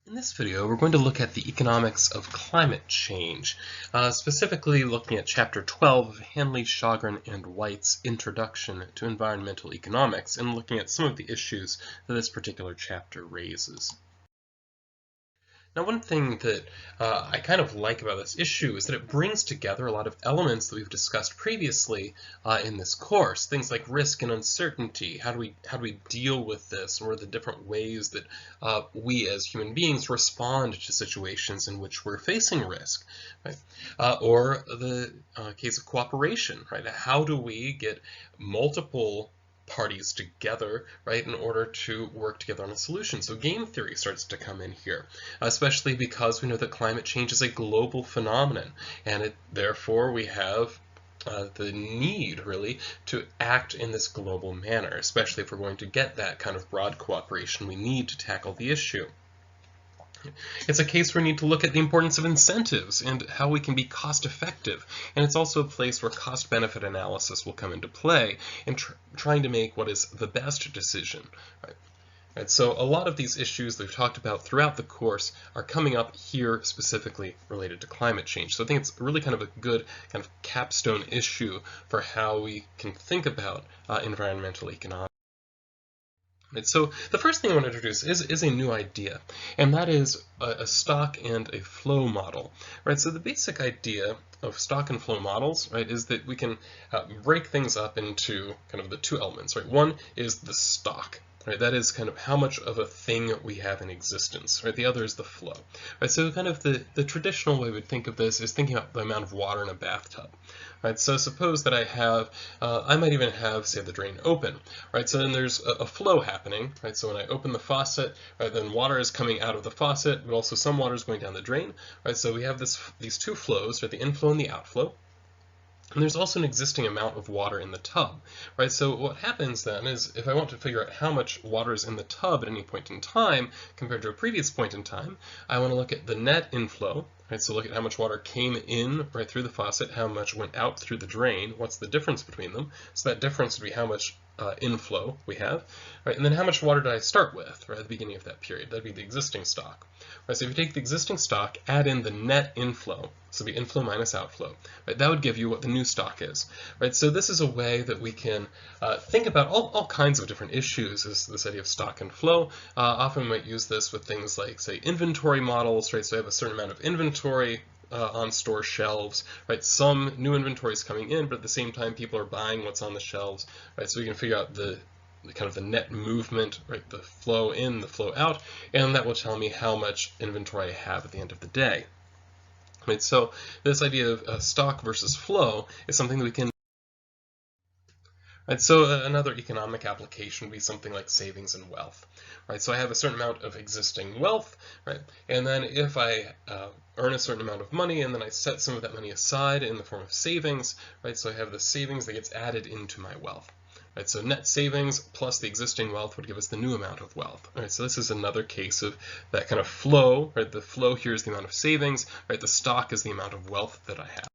In this video, we're going to look at the economics of climate change, specifically looking at Chapter 12 of Hanley, Shogren, and White's Introduction to Environmental Economics, and looking at some of the issues that this particular chapter raises. Now, one thing that I kind of like about this issue is that it brings together a lot of elements that we've discussed previously in this course. Things like risk and uncertainty. How do we deal with this? What are the different ways that we as human beings respond to situations in which we're facing risk? Right? Or the case of cooperation. Right? How do we get multiple parties together, right, in order to work together on a solution? So game theory starts to come in here, especially because we know that climate change is a global phenomenon, and therefore we have the need, really, to act in this global manner, especially if we're going to get that kind of broad cooperation we need to tackle the issue. It's a case where we need to look at the importance of incentives and how we can be cost effective. And it's also a place where cost-benefit analysis will come into play in trying to make what is the best decision. Right, so a lot of these issues that we've talked about throughout the course are coming up here specifically related to climate change. So I think it's really kind of a good kind of capstone issue for how we can think about environmental economics. Right, so the first thing I want to introduce is a new idea, and that is a stock and a flow model. Right, so the basic idea of stock and flow models, right, is that we can break things up into kind of the two elements. Right, one is the stock. Right, that is kind of how much of a thing we have in existence. Right, the other is the flow. Right, so kind of the traditional way we'd think of this is thinking about the amount of water in a bathtub. Right, so suppose that I might even have, say, the drain open. Right, so then there's a flow happening. Right, so when I open the faucet, right, then water is coming out of the faucet, but also some water is going down the drain. Right, so we have these two flows, right, the inflow and the outflow. And there's also an existing amount of water in the tub, right? So what happens then is if I want to figure out how much water is in the tub at any point in time compared to a previous point in time, I want to look at the net inflow, right? So look at how much water came in right through the faucet, how much went out through the drain, what's the difference between them? So that difference would be how much inflow we have, right? And then how much water did I start with, right, at the beginning of that period? That'd be the existing stock. Right, so if you take the existing stock, add in the net inflow, so the inflow minus outflow, right, that would give you what the new stock is. Right, so this is a way that we can think about all kinds of different issues, this idea of stock and flow. Often we might use this with things like, say, inventory models, right? So I have a certain amount of inventory on store shelves, right? Some new inventory is coming in, but at the same time, people are buying what's on the shelves, right? So we can figure out the kind of the net movement, right? The flow in, the flow out, and that will tell me how much inventory I have at the end of the day. Right? So this idea of stock versus flow is something that we can. Right, so another economic application would be something like savings and wealth. Right, so I have a certain amount of existing wealth, right, and then if I earn a certain amount of money and then I set some of that money aside in the form of savings, right, so I have the savings that gets added into my wealth. Right, so net savings plus the existing wealth would give us the new amount of wealth. Right, so this is another case of that kind of flow. Right, the flow here is the amount of savings. Right, the stock is the amount of wealth that I have.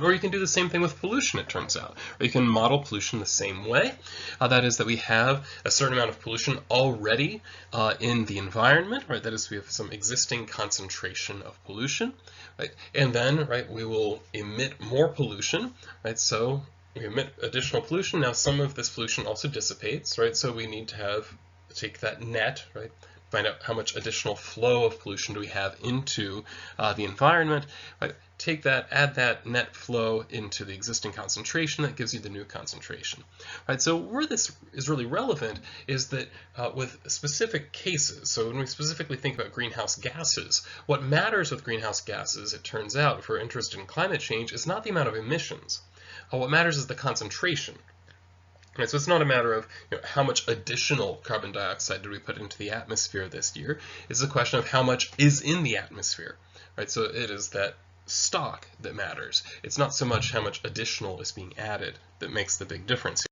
Or you can do the same thing with pollution, it turns out. Or you can model pollution the same way. That is that we have a certain amount of pollution already in the environment, right? That is, we have some existing concentration of pollution, right? And then, right, we will emit more pollution, right? So we emit additional pollution. Now, some of this pollution also dissipates, right? So we need to take that net, right? Find out how much additional flow of pollution do we have into the environment, right? Take that, add that net flow into the existing concentration, that gives you the new concentration. Right, so where this is really relevant is that with specific cases, so when we specifically think about greenhouse gases, what matters with greenhouse gases, it turns out, if we're interested in climate change, is not the amount of emissions. What matters is the concentration. Right, so it's not a matter of how much additional carbon dioxide did we put into the atmosphere this year. It's a question of how much is in the atmosphere. Right, so it is that stock that matters. It's not so much how much additional is being added that makes the big difference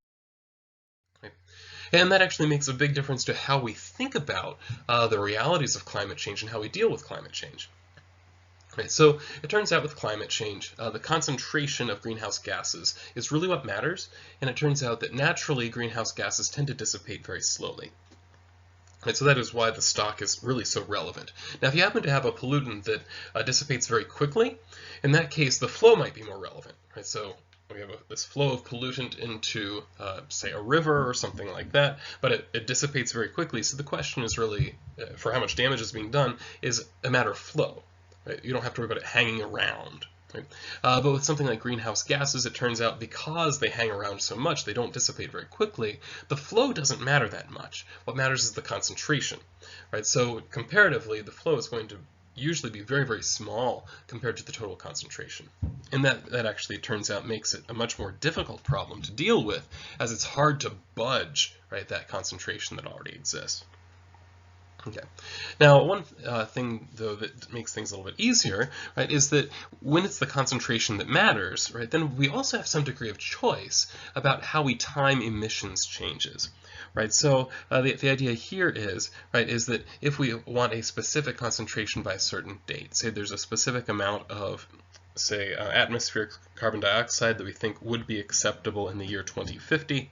here. Right? And that actually makes a big difference to how we think about the realities of climate change and how we deal with climate change. Right, so it turns out with climate change, the concentration of greenhouse gases is really what matters, and it turns out that naturally greenhouse gases tend to dissipate very slowly. Right, so that is why the stock is really so relevant. Now, if you happen to have a pollutant that dissipates very quickly, in that case, the flow might be more relevant. Right? So we have this flow of pollutant into, say, a river or something like that, but it dissipates very quickly. So the question is really, for how much damage is being done, is a matter of flow. Right? You don't have to worry about it hanging around. Right? But with something like greenhouse gases, it turns out because they hang around so much, they don't dissipate very quickly, the flow doesn't matter that much. What matters is the concentration. Right? So comparatively, the flow is going to usually be very, very small compared to the total concentration. And that actually, it turns out, makes it a much more difficult problem to deal with, as it's hard to budge, right, that concentration that already exists. Okay. Now, one thing, though, that makes things a little bit easier, right, is that when it's the concentration that matters, right, then we also have some degree of choice about how we time emissions changes, right? So the idea here is, right, is that if we want a specific concentration by a certain date, say there's a specific amount of, say, atmospheric carbon dioxide that we think would be acceptable in the year 2050,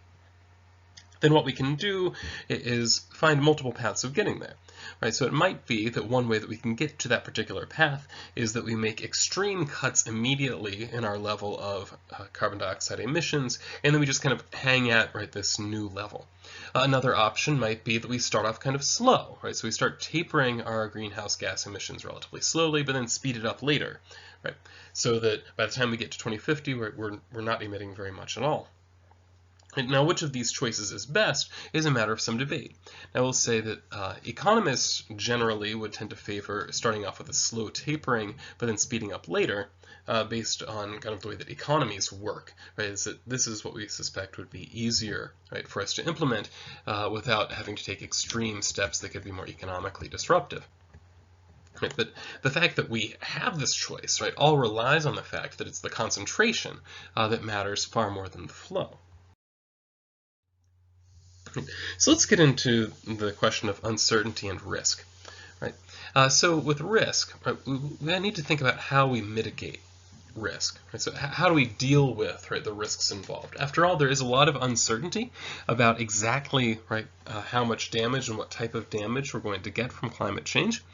then what we can do is find multiple paths of getting there. Right? So it might be that one way that we can get to that particular path is that we make extreme cuts immediately in our level of carbon dioxide emissions, and then we just kind of hang at, right, this new level. Another option might be that we start off kind of slow, right? So we start tapering our greenhouse gas emissions relatively slowly, but then speed it up later, right? So that by the time we get to 2050, we're not emitting very much at all. Now, which of these choices is best is a matter of some debate. I will say that economists generally would tend to favor starting off with a slow tapering, but then speeding up later, based on kind of the way that economies work. Right? Is that this is what we suspect would be easier, right, for us to implement without having to take extreme steps that could be more economically disruptive. Right, but the fact that we have this choice, right, all relies on the fact that it's the concentration that matters far more than the flow. So let's get into the question of uncertainty and risk. Right? So with risk, right, we need to think about how we mitigate risk. Right? So how do we deal with, right, the risks involved? After all, there is a lot of uncertainty about exactly, right, how much damage and what type of damage we're going to get from climate change.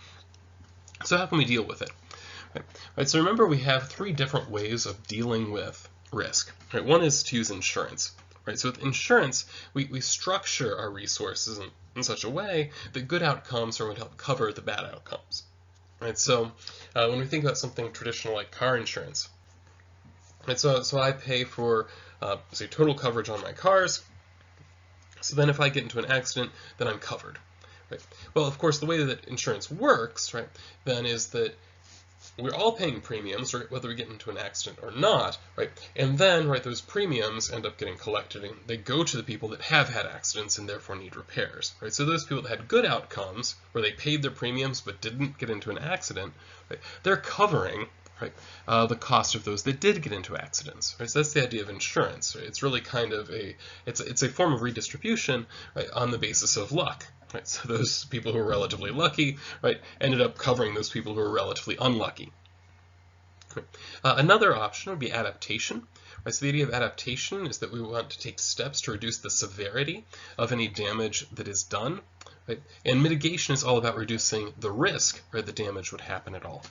So how can we deal with it? Right, so remember, we have three different ways of dealing with risk. Right? One is to use insurance. Right, so with insurance, we structure our resources in such a way that good outcomes are going to help cover the bad outcomes. Right, so when we think about something traditional like car insurance, right, so I pay for, say, total coverage on my cars. So then if I get into an accident, then I'm covered. Right? Well, of course, the way that insurance works, right, then is that we're all paying premiums, right, whether we get into an accident or not, right? And then, right, those premiums end up getting collected, and they go to the people that have had accidents and therefore need repairs, right? So those people that had good outcomes, where they paid their premiums but didn't get into an accident, right, they're covering, right, the cost of those that did get into accidents, right? So that's the idea of insurance. Right? It's really kind of it's a form of redistribution, right, on the basis of luck. Right, so those people who were relatively lucky, right, ended up covering those people who were relatively unlucky. Right. Another option would be adaptation. Right, so the idea of adaptation is that we want to take steps to reduce the severity of any damage that is done. Right? And mitigation is all about reducing the risk, right, the damage would happen at all.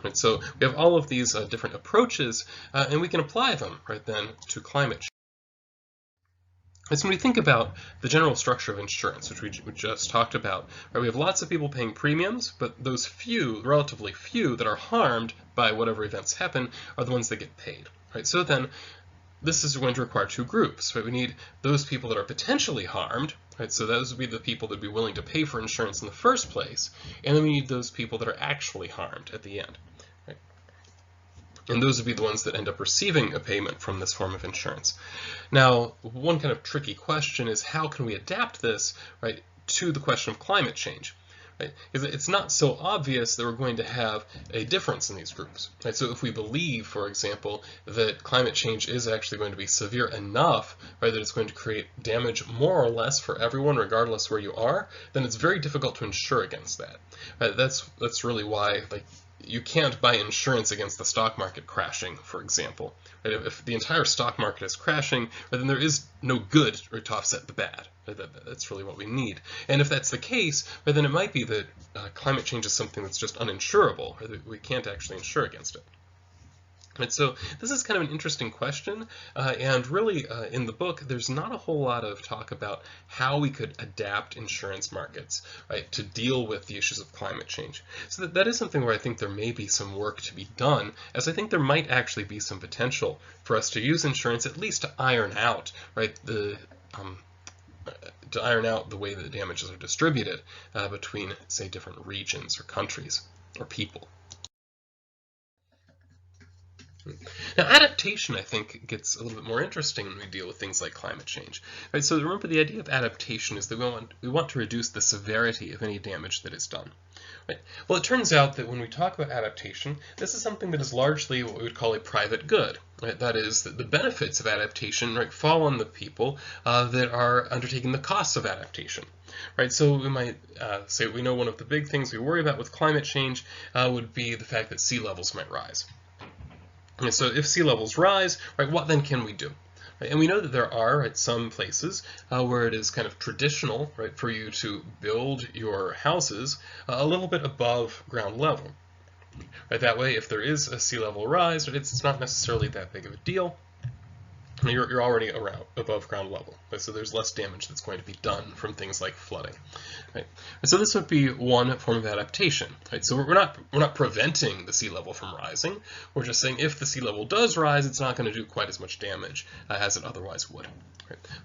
Right, so we have all of these different approaches, and we can apply them, right, then to climate change. So when we think about the general structure of insurance, which we just talked about, right, we have lots of people paying premiums, but those few, relatively few, that are harmed by whatever events happen are the ones that get paid. Right? So then this is going to require two groups. Right? We need those people that are potentially harmed, right? So those would be the people that would be willing to pay for insurance in the first place, and then we need those people that are actually harmed at the end. And those would be the ones that end up receiving a payment from this form of insurance. Now, one kind of tricky question is how can we adapt this, right, to the question of climate change? Right? Because it's not so obvious that we're going to have a difference in these groups. Right? So if we believe, for example, that climate change is actually going to be severe enough, right, that it's going to create damage more or less for everyone, regardless where you are, then it's very difficult to insure against that. Right? That's really why, like, you can't buy insurance against the stock market crashing, for example. Right? If the entire stock market is crashing, then there is no good to offset the bad. Right? That's really what we need. And if that's the case, then it might be that climate change is something that's just uninsurable, or that we can't actually insure against it. And so this is kind of an interesting question, and really in the book there's not a whole lot of talk about how we could adapt insurance markets, right, to deal with the issues of climate change. So that is something where I think there may be some work to be done, as I think there might actually be some potential for us to use insurance at least to iron out, right, the way that the damages are distributed between, say, different regions or countries or people. Now, adaptation, I think, gets a little bit more interesting when we deal with things like climate change. Right? So remember, the idea of adaptation is that we want to reduce the severity of any damage that is done. Right? Well, it turns out that when we talk about adaptation, this is something that is largely what we would call a private good. Right? That is, that the benefits of adaptation, right, fall on the people that are undertaking the costs of adaptation. Right, so we might say we know one of the big things we worry about with climate change would be the fact that sea levels might rise. And so if sea levels rise, right, what then can we do? Right, and we know that there are, right, some places where it is kind of traditional, right, for you to build your houses a little bit above ground level. Right, that way, if there is a sea level rise, right, it's not necessarily that big of a deal. You're already around above ground level, right? So there's less damage that's going to be done from things like flooding. Right? And so this would be one form of adaptation. Right? So we're not preventing the sea level from rising. We're just saying if the sea level does rise, it's not going to do quite as much damage as it otherwise would.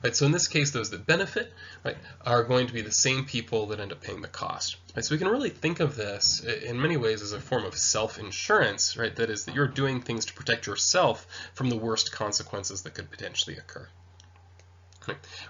Right? So in this case, those that benefit, right, are going to be the same people that end up paying the cost. Right? So we can really think of this in many ways as a form of self-insurance, right? That is, that you're doing things to protect yourself from the worst consequences that could potentially occur.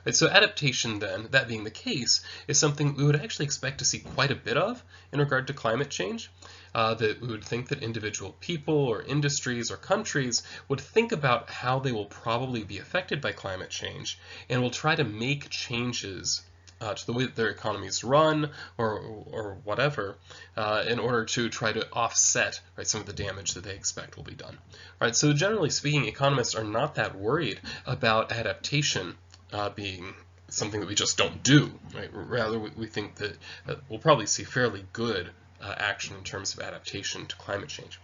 Right, so adaptation then, that being the case, is something we would actually expect to see quite a bit of in regard to climate change. That we would think that individual people or industries or countries would think about how they will probably be affected by climate change and will try to make changes to the way that their economies run or whatever in order to try to offset, right, some of the damage that they expect will be done. Right, so generally speaking, economists are not that worried about adaptation being something that we just don't do. Right? Rather, we think that we'll probably see fairly good action in terms of adaptation to climate change.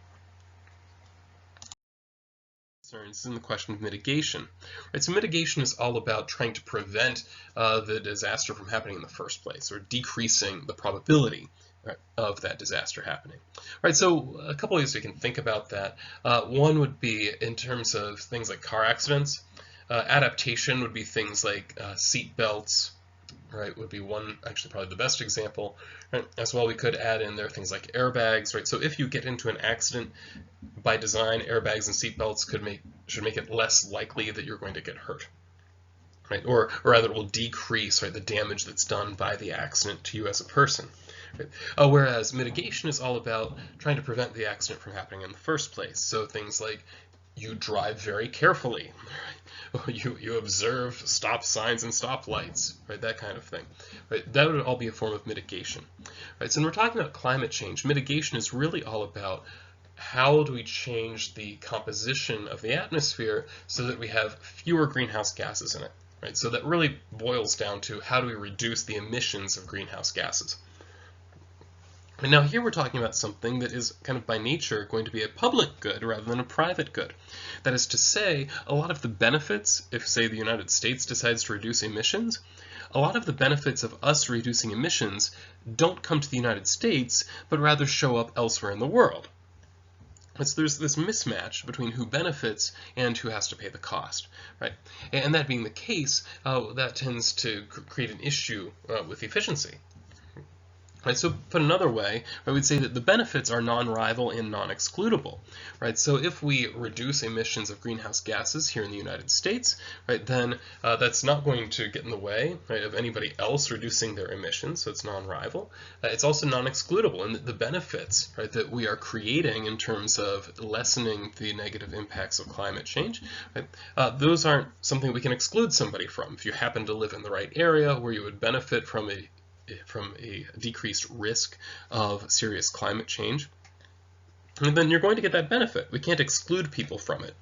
Concerns in the question of mitigation. Right? So mitigation is all about trying to prevent the disaster from happening in the first place, or decreasing the probability, right, of that disaster happening. Right, so a couple ways we can think about that. One would be in terms of things like car accidents. Adaptation would be things like seat belts, right, would be one, actually probably the best example. Right? As well, we could add in there things like airbags, right? So if you get into an accident, by design, airbags and seat belts should make it less likely that you're going to get hurt. Right? Or rather, it will decrease, right, the damage that's done by the accident to you as a person. Right? Whereas mitigation is all about trying to prevent the accident from happening in the first place. So things like you drive very carefully, right? You observe stop signs and stop lights, right? That kind of thing. Right? That would all be a form of mitigation. Right? So when we're talking about climate change, mitigation is really all about how do we change the composition of the atmosphere so that we have fewer greenhouse gases in it. Right? So that really boils down to how do we reduce the emissions of greenhouse gases. And now here we're talking about something that is kind of by nature going to be a public good rather than a private good. That is to say, a lot of the benefits, if say the United States decides to reduce emissions, a lot of the benefits of us reducing emissions don't come to the United States, but rather show up elsewhere in the world. So there's this mismatch between who benefits and who has to pay the cost, right? And that being the case, that tends to create an issue with efficiency. Right, so put another way, I would say that the benefits are non-rival and non-excludable. Right, so if we reduce emissions of greenhouse gases here in the United States, right, then that's not going to get in the way, right, of anybody else reducing their emissions, so it's non-rival. It's also non-excludable, and the benefits, right, that we are creating in terms of lessening the negative impacts of climate change, right, those aren't something we can exclude somebody from. If you happen to live in the right area where you would benefit from a decreased risk of serious climate change, and then you're going to get that benefit. We can't exclude people from it,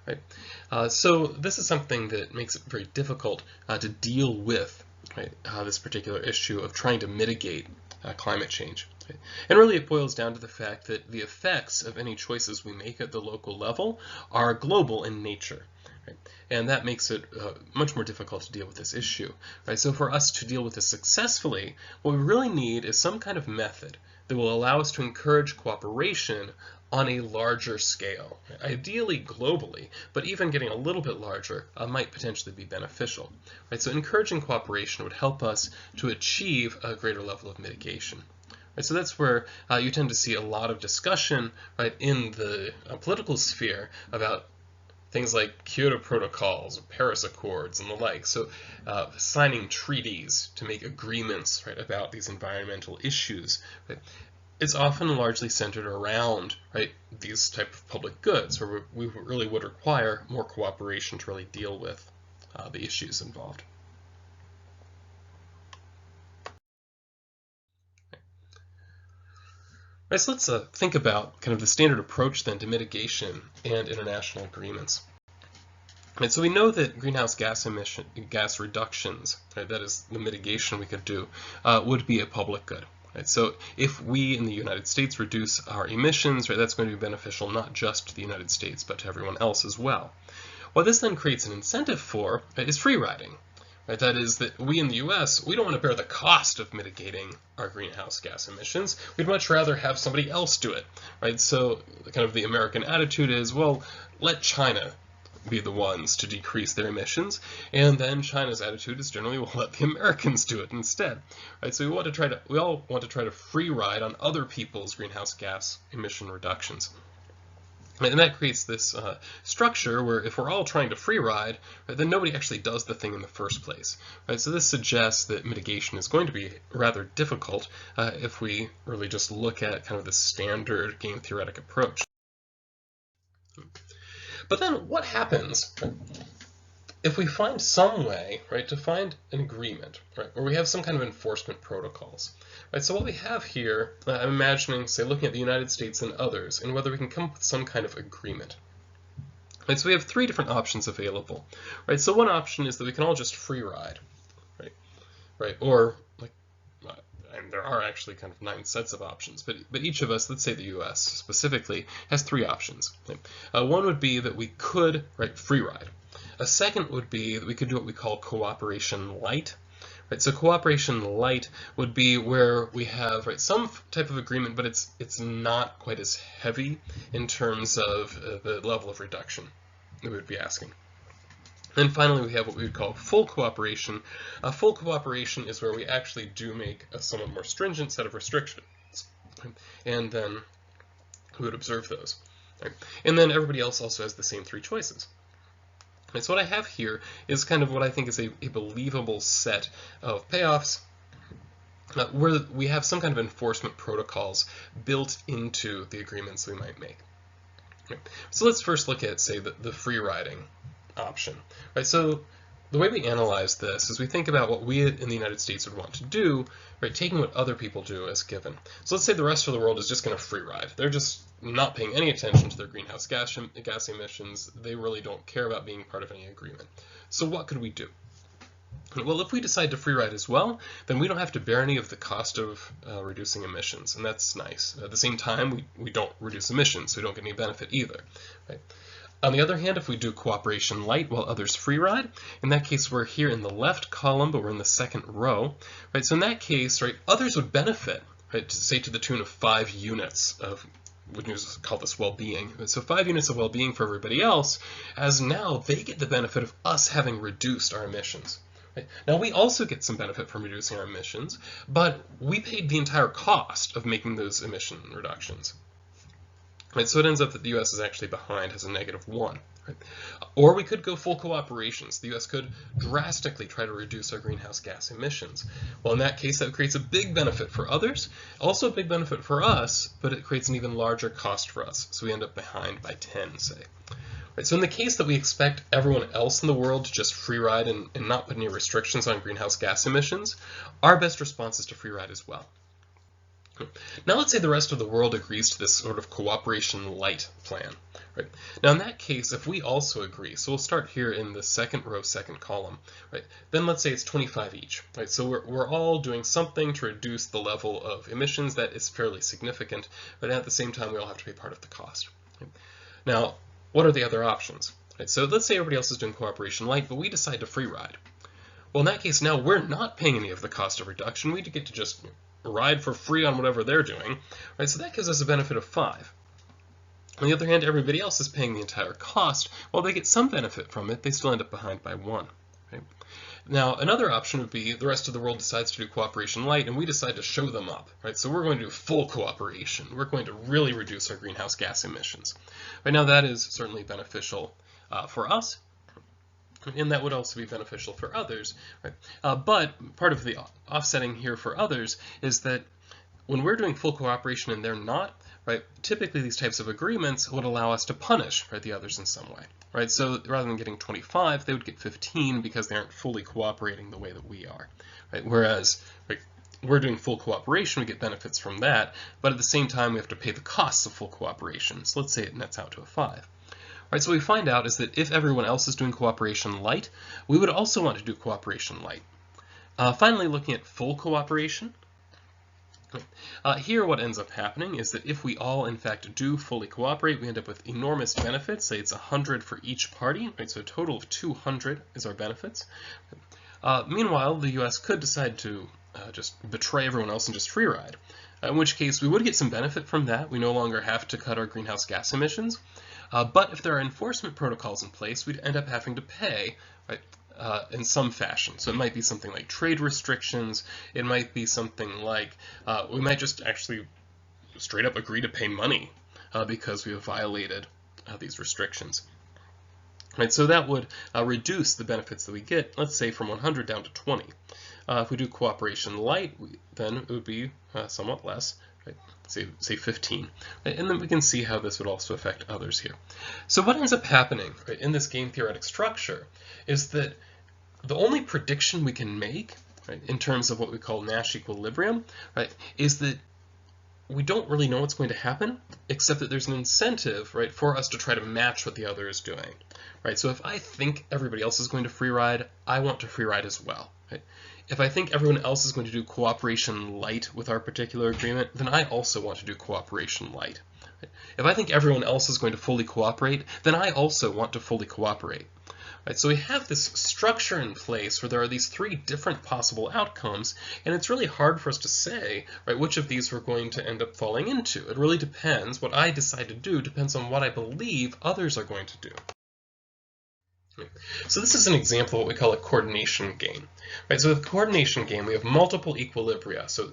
right? So this is something that makes it very difficult to deal with, right, this particular issue of trying to mitigate climate change. Right? And really it boils down to the fact that the effects of any choices we make at the local level are global in nature. Right? And that makes it much more difficult to deal with this issue. Right? So for us to deal with this successfully, what we really need is some kind of method that will allow us to encourage cooperation on a larger scale, ideally globally, but even getting a little bit larger might potentially be beneficial. Right? So encouraging cooperation would help us to achieve a greater level of mitigation. Right? So that's where you tend to see a lot of discussion, right, in the political sphere about things like Kyoto protocols, Paris Accords, and the like. So signing treaties to make agreements, right, about these environmental issues. Right? It's often largely centered around, right, these type of public goods, where we really would require more cooperation to really deal with the issues involved. Right, so let's think about kind of the standard approach then to mitigation and international agreements. Right, so we know that greenhouse gas reductions, right, that is the mitigation we could do, would be a public good. Right, so if we in the United States reduce our emissions, right, that's going to be beneficial not just to the United States but to everyone else as well. What this then creates an incentive for, right, is free riding. Right, that is that we in the US, we don't want to bear the cost of mitigating our greenhouse gas emissions. We'd much rather have somebody else do it. Right? So kind of the American attitude is, well, let China be the ones to decrease their emissions, and then China's attitude is generally, we'll let the Americans do it instead. Right? So we all want to try to free ride on other people's greenhouse gas emission reductions. And that creates this structure where if we're all trying to free ride, right, then nobody actually does the thing in the first place. Right? So this suggests that mitigation is going to be rather difficult if we really just look at kind of the standard game theoretic approach. But then what happens if we find some way, right, to find an agreement, right, or we have some kind of enforcement protocols? Right, so what we have here, I'm imagining, say, looking at the United States and others, and whether we can come up with some kind of agreement. Right, so we have three different options available. Right, so one option is that we can all just free ride, right, or like, and there are actually kind of 9 sets of options, but each of us, let's say the US specifically, has 3 options. Right? One would be that we could, right, free ride. A second would be that we could do what we call cooperation light. Right, so cooperation light would be where we have, right, some type of agreement, but it's not quite as heavy in terms of the level of reduction that we would be asking. Then finally, we have what we would call full cooperation. Full cooperation is where we actually do make a somewhat more stringent set of restrictions, and then we would observe those. Right? And then everybody else also has the same 3 choices. Right, so what I have here is kind of what I think is a believable set of payoffs where we have some kind of enforcement protocols built into the agreements we might make. Right. So let's first look at, say, the free riding option. Right, so the way we analyze this is we think about what we in the United States would want to do, right, taking what other people do as given. So let's say the rest of the world is just going to free ride. They're just not paying any attention to their greenhouse gas emissions. They really don't care about being part of any agreement. So what could we do? Well, if we decide to free ride as well, then we don't have to bear any of the cost of reducing emissions, and that's nice. At the same time, we don't reduce emissions, so we don't get any benefit either. Right? On the other hand, if we do cooperation light while others free ride, in that case we're here in the left column, but we're in the second row. Right? So in that case, right, others would benefit, right, say to the tune of 5 units of, we can just call this well-being. So 5 units of well-being for everybody else, as now they get the benefit of us having reduced our emissions. Right? Now we also get some benefit from reducing our emissions, but we paid the entire cost of making those emission reductions. Right, so it ends up that the US is actually behind, has a -1. Right? Or we could go full cooperation. So the US could drastically try to reduce our greenhouse gas emissions. Well, in that case, that creates a big benefit for others, also a big benefit for us, but it creates an even larger cost for us. So we end up behind by 10, say. Right, so in the case that we expect everyone else in the world to just free ride and not put any restrictions on greenhouse gas emissions, our best response is to free ride as well. Now let's say the rest of the world agrees to this sort of cooperation light plan. Right? Now in that case, if we also agree, so we'll start here in the second row, second column, right? Then let's say it's 25 each. Right? So we're all doing something to reduce the level of emissions that is fairly significant, but at the same time we all have to pay part of the cost. Right? Now, what are the other options? Right? So let's say everybody else is doing cooperation light, but we decide to free ride. Well, in that case, now we're not paying any of the cost of reduction. We get to just ride for free on whatever they're doing, right? So that gives us a benefit of 5. On the other hand, everybody else is paying the entire cost. While they get some benefit from it, they still end up behind by 1. Right? Now, another option would be the rest of the world decides to do cooperation light, and we decide to show them up. Right? So we're going to do full cooperation. We're going to really reduce our greenhouse gas emissions. Right now, that is certainly beneficial for us. And that would also be beneficial for others, right? But part of the offsetting here for others is that when we're doing full cooperation and they're not, right? Typically these types of agreements would allow us to punish, right, the others in some way, right? So rather than getting 25, they would get 15 because they aren't fully cooperating the way that we are, right? Whereas, right, we're doing full cooperation, we get benefits from that, but at the same time we have to pay the costs of full cooperation. So let's say it nets out to a 5. Right, so what we find out is that if everyone else is doing cooperation light, we would also want to do cooperation light. Finally, looking at full cooperation, here what ends up happening is that if we all in fact do fully cooperate, we end up with enormous benefits. Say it's 100 for each party, right? So a total of 200 is our benefits. Meanwhile, the US could decide to just betray everyone else and just free ride, in which case we would get some benefit from that. We no longer have to cut our greenhouse gas emissions. But if there are enforcement protocols in place, we'd end up having to pay, right, in some fashion. So it might be something like trade restrictions. It might be something like we might just actually straight up agree to pay money because we have violated these restrictions. Right, so that would reduce the benefits that we get, let's say, from 100 down to 20. If we do cooperation light, then it would be somewhat less. Right? Say 15, right? And then we can see how this would also affect others here. So what ends up happening, right, in this game theoretic structure is that the only prediction we can make, right, in terms of what we call Nash equilibrium, right, is that we don't really know what's going to happen, except that there's an incentive, right, for us to try to match what the other is doing. Right? So if I think everybody else is going to free ride, I want to free ride as well. Right? If I think everyone else is going to do cooperation light with our particular agreement, then I also want to do cooperation light. Right? If I think everyone else is going to fully cooperate, then I also want to fully cooperate. Right? So we have this structure in place where there are these 3 different possible outcomes, and it's really hard for us to say, right, which of these we're going to end up falling into. It really depends. What I decide to do depends on what I believe others are going to do. So this is an example of what we call a coordination game. Right? So with a coordination game, we have multiple equilibria, so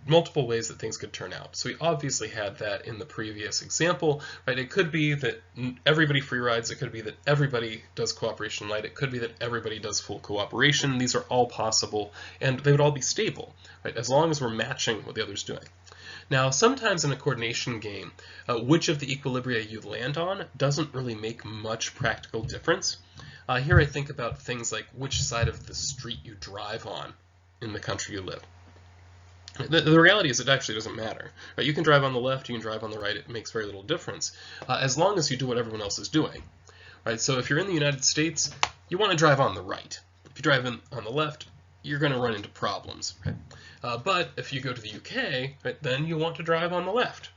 multiple ways that things could turn out. So we obviously had that in the previous example. Right? It could be that everybody free rides, it could be that everybody does cooperation light, it could be that everybody does full cooperation. These are all possible, and they would all be stable, right, as long as we're matching what the other's doing. Now, sometimes in a coordination game, which of the equilibria you land on doesn't really make much practical difference. Here I think about things like which side of the street you drive on in the country you live. The reality is it actually doesn't matter. Right? You can drive on the left, you can drive on the right, it makes very little difference, as long as you do what everyone else is doing. Right? So if you're in the United States, you want to drive on the right. If you drive on the left, you're going to run into problems. Right? But if you go to the UK, right, then you want to drive on the left.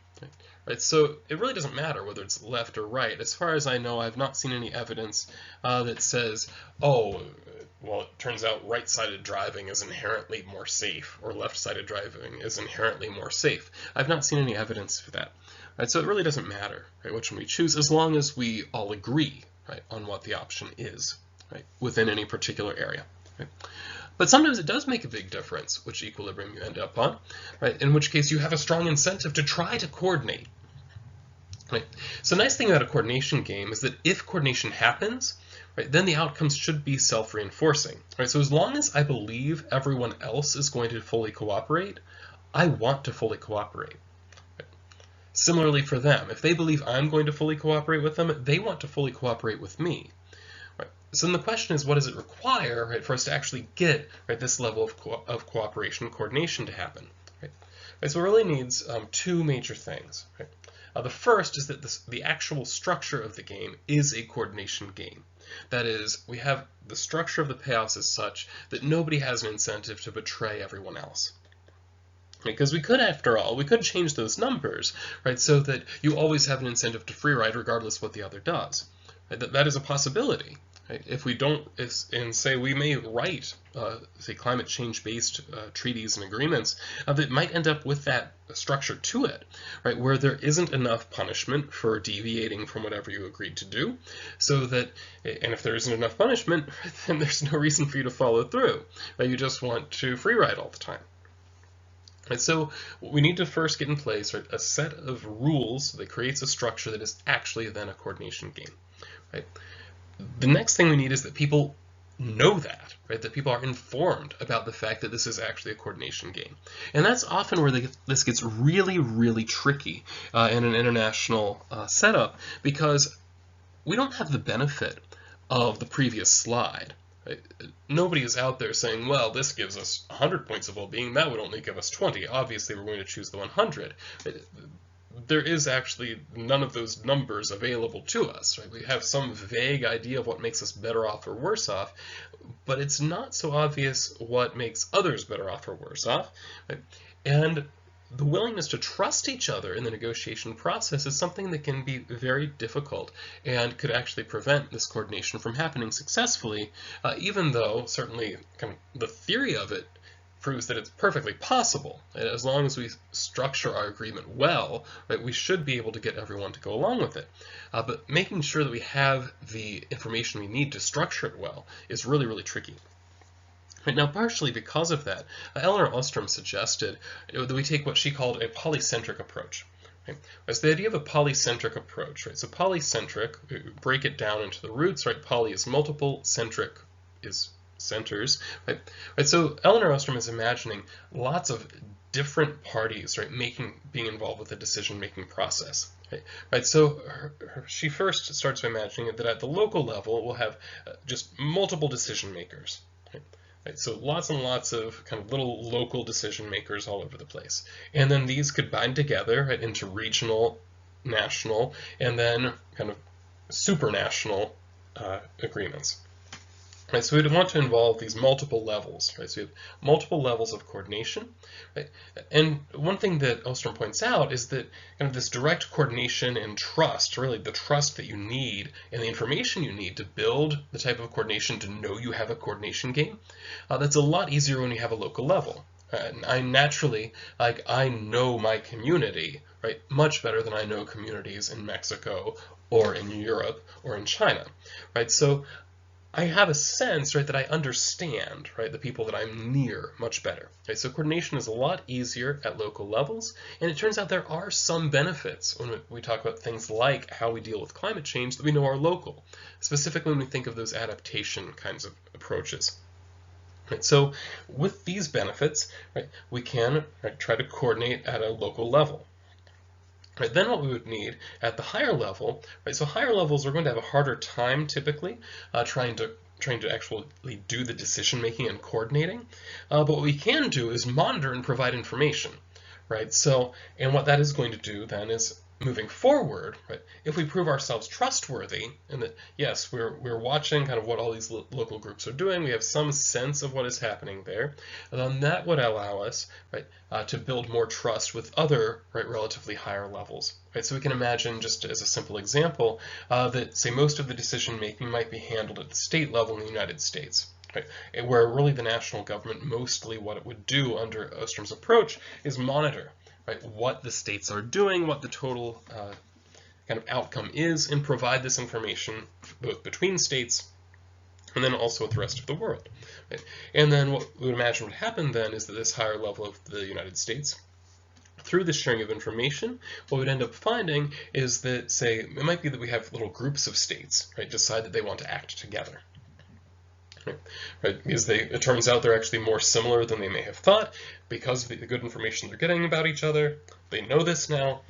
Right? So it really doesn't matter whether it's left or right. As far as I know, I've not seen any evidence that says, oh, well, it turns out right-sided driving is inherently more safe, or left-sided driving is inherently more safe. I've not seen any evidence for that. Right? So it really doesn't matter, right, which one we choose, as long as we all agree, right, on what the option is, right, within any particular area. Right? But sometimes it does make a big difference which equilibrium you end up on, right? In which case you have a strong incentive to try to coordinate. Right? So the nice thing about a coordination game is that if coordination happens, right, then the outcomes should be self-reinforcing. Right? So as long as I believe everyone else is going to fully cooperate, I want to fully cooperate. Right? Similarly for them, if they believe I'm going to fully cooperate with them, they want to fully cooperate with me. So then the question is, what does it require, right, for us to actually get, right, this level of cooperation, coordination to happen? Right? Right, so it really needs two major things. Right? The first is that the actual structure of the game is a coordination game. That is, we have the structure of the payoffs is such that nobody has an incentive to betray everyone else. Because we could, after all, we could change those numbers, right, so that you always have an incentive to free ride regardless what the other does. Right? That is a possibility. Right? If we don't, and say we may write, say, climate change-based treaties and agreements that might end up with that structure to it, right, where there isn't enough punishment for deviating from whatever you agreed to do, so that, and if there isn't enough punishment, then there's no reason for you to follow through. Right? You just want to free ride all the time. And so we need to first get in place, right, a set of rules that creates a structure that is actually then a coordination game. Right? The next thing we need is that people know that, right? That people are informed about the fact that this is actually a coordination game. And that's often where this gets really, really tricky in an international setup, because we don't have the benefit of the previous slide. Right? Nobody is out there saying, well, this gives us 100 points of well-being, that would only give us 20. Obviously, we're going to choose the 100. There is actually none of those numbers available to us. Right? We have some vague idea of what makes us better off or worse off, but it's not so obvious what makes others better off or worse off. Right? And the willingness to trust each other in the negotiation process is something that can be very difficult and could actually prevent this coordination from happening successfully, even though certainly kind of the theory of it proves that it's perfectly possible. And as long as we structure our agreement well, right, we should be able to get everyone to go along with it. But making sure that we have the information we need to structure it well is really, really tricky. Right, now, partially because of that, Eleanor Ostrom suggested that we take what she called a polycentric approach. Right? It's the idea of a polycentric approach. Right? So polycentric, we break it down into the roots. Right? Poly is multiple, centric is centers. Right? Right? So Eleanor Ostrom is imagining lots of different parties, right, being involved with the decision-making process. Right, so she first starts by imagining that at the local level, we'll have just multiple decision makers. Right, so lots and lots of kind of little local decision makers all over the place. And then these could bind together, right, into regional, national, and then kind of supranational agreements. Right, so we'd want to involve these multiple levels. Right, so we have multiple levels of coordination. Right? And one thing that Ostrom points out is that kind of this direct coordination and trust, really the trust that you need and the information you need to build the type of coordination to know you have a coordination game, that's a lot easier when you have a local level. I naturally, I know my community, right, much better than I know communities in Mexico or in Europe or in China. Right? So I have a sense, right, that I understand, right, the people that I'm near much better. Right? So coordination is a lot easier at local levels, and it turns out there are some benefits when we talk about things like how we deal with climate change that we know are local, specifically when we think of those adaptation kinds of approaches. Right? So with these benefits, right, we can, right, try to coordinate at a local level. Right, then what we would need at the higher level, right, so higher levels are going to have a harder time typically trying to actually do the decision making and coordinating, but what we can do is monitor and provide information, right? So, and what that is going to do then is moving forward, right, if we prove ourselves trustworthy and that, yes, we're watching kind of what all these local groups are doing, we have some sense of what is happening there, then that would allow us, right, to build more trust with other, right, relatively higher levels. Right? So we can imagine, just as a simple example, that, say, most of the decision making might be handled at the state level in the United States. Right? Where really the national government, mostly what it would do under Ostrom's approach is monitor, right, what the states are doing, what the total kind of outcome is, and provide this information both between states and then also with the rest of the world. Right? And then what we would imagine would happen then is that this higher level of the United States, through the sharing of information, what we'd end up finding is that, say, it might be that we have little groups of states, right, decide that they want to act together. Right? Because it turns out they're actually more similar than they may have thought because of the good information they're getting about each other. They know this now.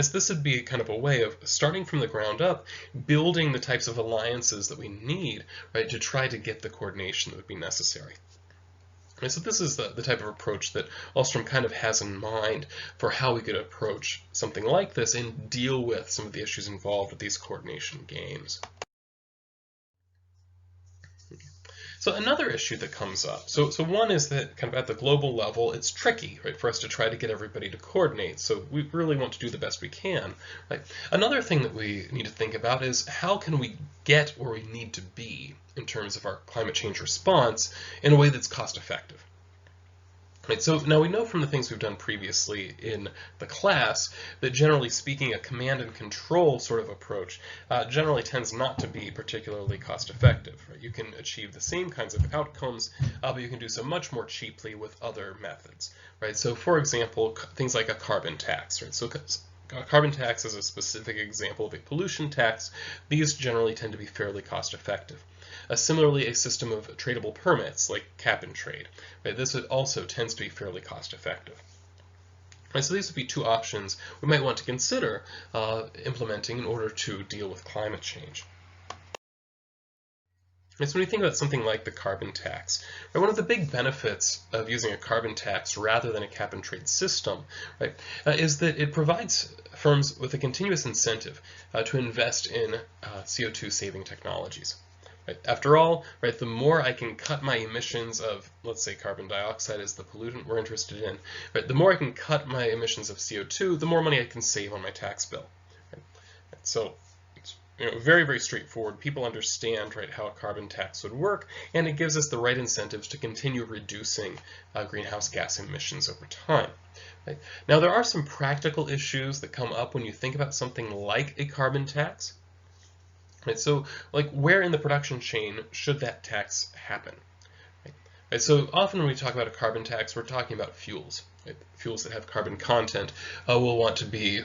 So this would be kind of a way of starting from the ground up, building the types of alliances that we need, right, to try to get the coordination that would be necessary. And so this is the type of approach that Ahlstrom kind of has in mind for how we could approach something like this and deal with some of the issues involved with these coordination games. So another issue that comes up, so one is that kind of at the global level, it's tricky, right, for us to try to get everybody to coordinate. So we really want to do the best we can, right? Another thing that we need to think about is how can we get where we need to be in terms of our climate change response in a way that's cost effective. Right, so now we know from the things we've done previously in the class that generally speaking a command and control sort of approach generally tends not to be particularly cost effective. Right? You can achieve the same kinds of outcomes, but you can do so much more cheaply with other methods. Right? So for example, things like a carbon tax. Right? So a carbon tax is a specific example of a pollution tax. These generally tend to be fairly cost effective. Similarly, a system of tradable permits, like cap and trade, right? This also tends to be fairly cost effective. Right, so these would be two options we might want to consider implementing in order to deal with climate change. Right, so when you think about something like the carbon tax, right, one of the big benefits of using a carbon tax rather than a cap and trade system, right, is that it provides firms with a continuous incentive to invest in CO2 saving technologies. Right. After all, right, the more I can cut my emissions of, let's say, carbon dioxide is the pollutant we're interested in, right, the more I can cut my emissions of CO2, the more money I can save on my tax bill. Right. So it's very, very straightforward. People understand, right, how a carbon tax would work, and it gives us the right incentives to continue reducing greenhouse gas emissions over time. Right. Now, there are some practical issues that come up when you think about something like a carbon tax. Right, so like where in the production chain should that tax happen? Right, so often when we talk about a carbon tax, we're talking about fuels. Right? Fuels that have carbon content will want to be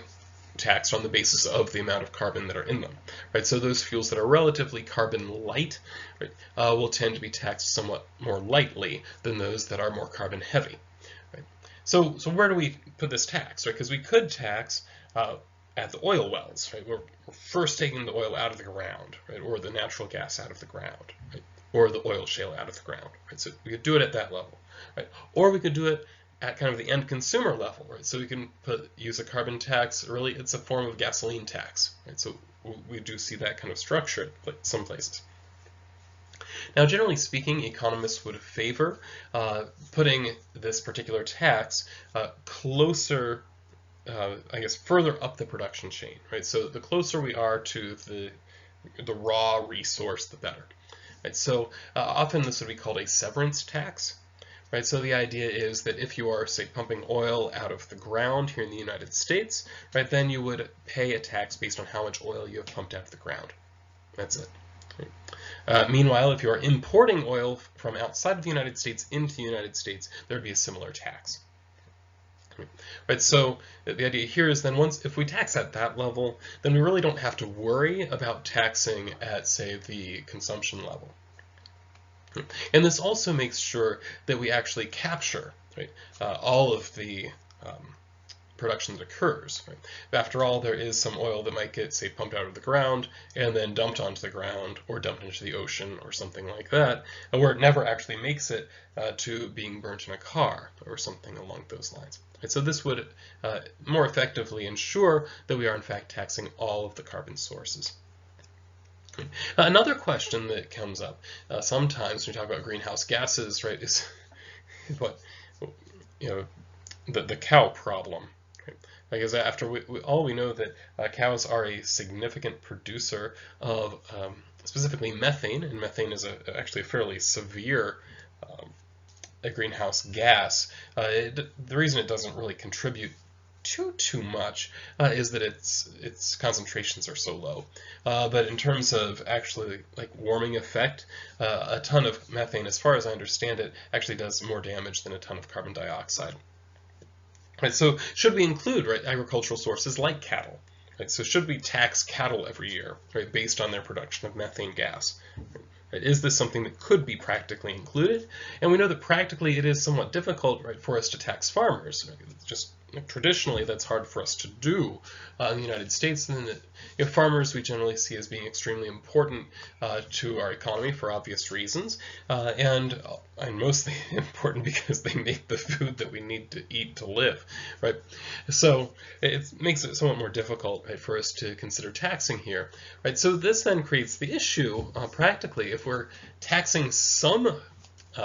taxed on the basis of the amount of carbon that are in them. Right, so those fuels that are relatively carbon light, right, will tend to be taxed somewhat more lightly than those that are more carbon heavy. Right? So where do we put this tax? Right, because we could tax at the oil wells, right? We're first taking the oil out of the ground, right? Or the natural gas out of the ground, right? Or the oil shale out of the ground, right? So we could do it at that level, right? Or we could do it at kind of the end consumer level, right? So we can use a carbon tax. Really, it's a form of gasoline tax, right? So we do see that kind of structure at some places. Now, generally speaking, economists would favor putting this particular tax closer, I guess, further up the production chain, right? So the closer we are to the raw resource, the better. Right? So often this would be called a severance tax, right? So the idea is that if you are, say, pumping oil out of the ground here in the United States, right, then you would pay a tax based on how much oil you have pumped out of the ground. That's it. Right? Meanwhile, if you are importing oil from outside of the United States into the United States, there would be a similar tax. Right, so the idea here is then if we tax at that level, then we really don't have to worry about taxing at, say, the consumption level. And this also makes sure that we actually capture, right, all of the production that occurs. Right? After all, there is some oil that might get, say, pumped out of the ground and then dumped onto the ground or dumped into the ocean or something like that, and where it never actually makes it to being burnt in a car or something along those lines. Right? So this would more effectively ensure that we are in fact taxing all of the carbon sources. Another question that comes up sometimes when we talk about greenhouse gases, right, is what, the cow problem. Because after all we know that cows are a significant producer of specifically methane, and methane is actually a fairly severe a greenhouse gas. The reason it doesn't really contribute too much is that its concentrations are so low. But in terms of actually like warming effect, a ton of methane, as far as I understand it, actually does more damage than a ton of carbon dioxide. Right, so should we include, right, agricultural sources like cattle? Right, so should we tax cattle every year, right, based on their production of methane gas? Right? Is this something that could be practically included? And we know that practically it is somewhat difficult, right, for us to tax farmers. Right? It's just traditionally that's hard for us to do in the United States. And farmers we generally see as being extremely important to our economy for obvious reasons, and mostly important because they make the food that we need to eat to live, right? So it makes it somewhat more difficult, right, for us to consider taxing here, right? So this then creates the issue practically if we're taxing some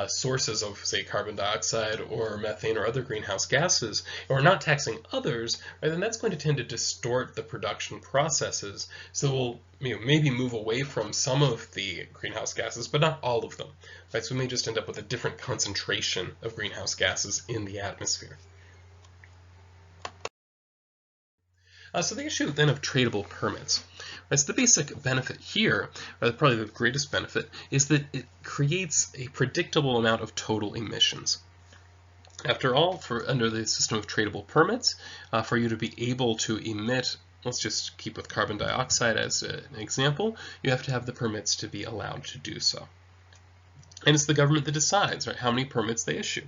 sources of, say, carbon dioxide or methane or other greenhouse gases, and we're not taxing others, right, then that's going to tend to distort the production processes. So we'll maybe move away from some of the greenhouse gases, but not all of them. Right? So we may just end up with a different concentration of greenhouse gases in the atmosphere. So the issue then of tradable permits. Right, so the basic benefit here, or probably the greatest benefit, is that it creates a predictable amount of total emissions. After all, under the system of tradable permits, for you to be able to emit, let's just keep with carbon dioxide as an example, you have to have the permits to be allowed to do so. And it's the government that decides, right, how many permits they issue.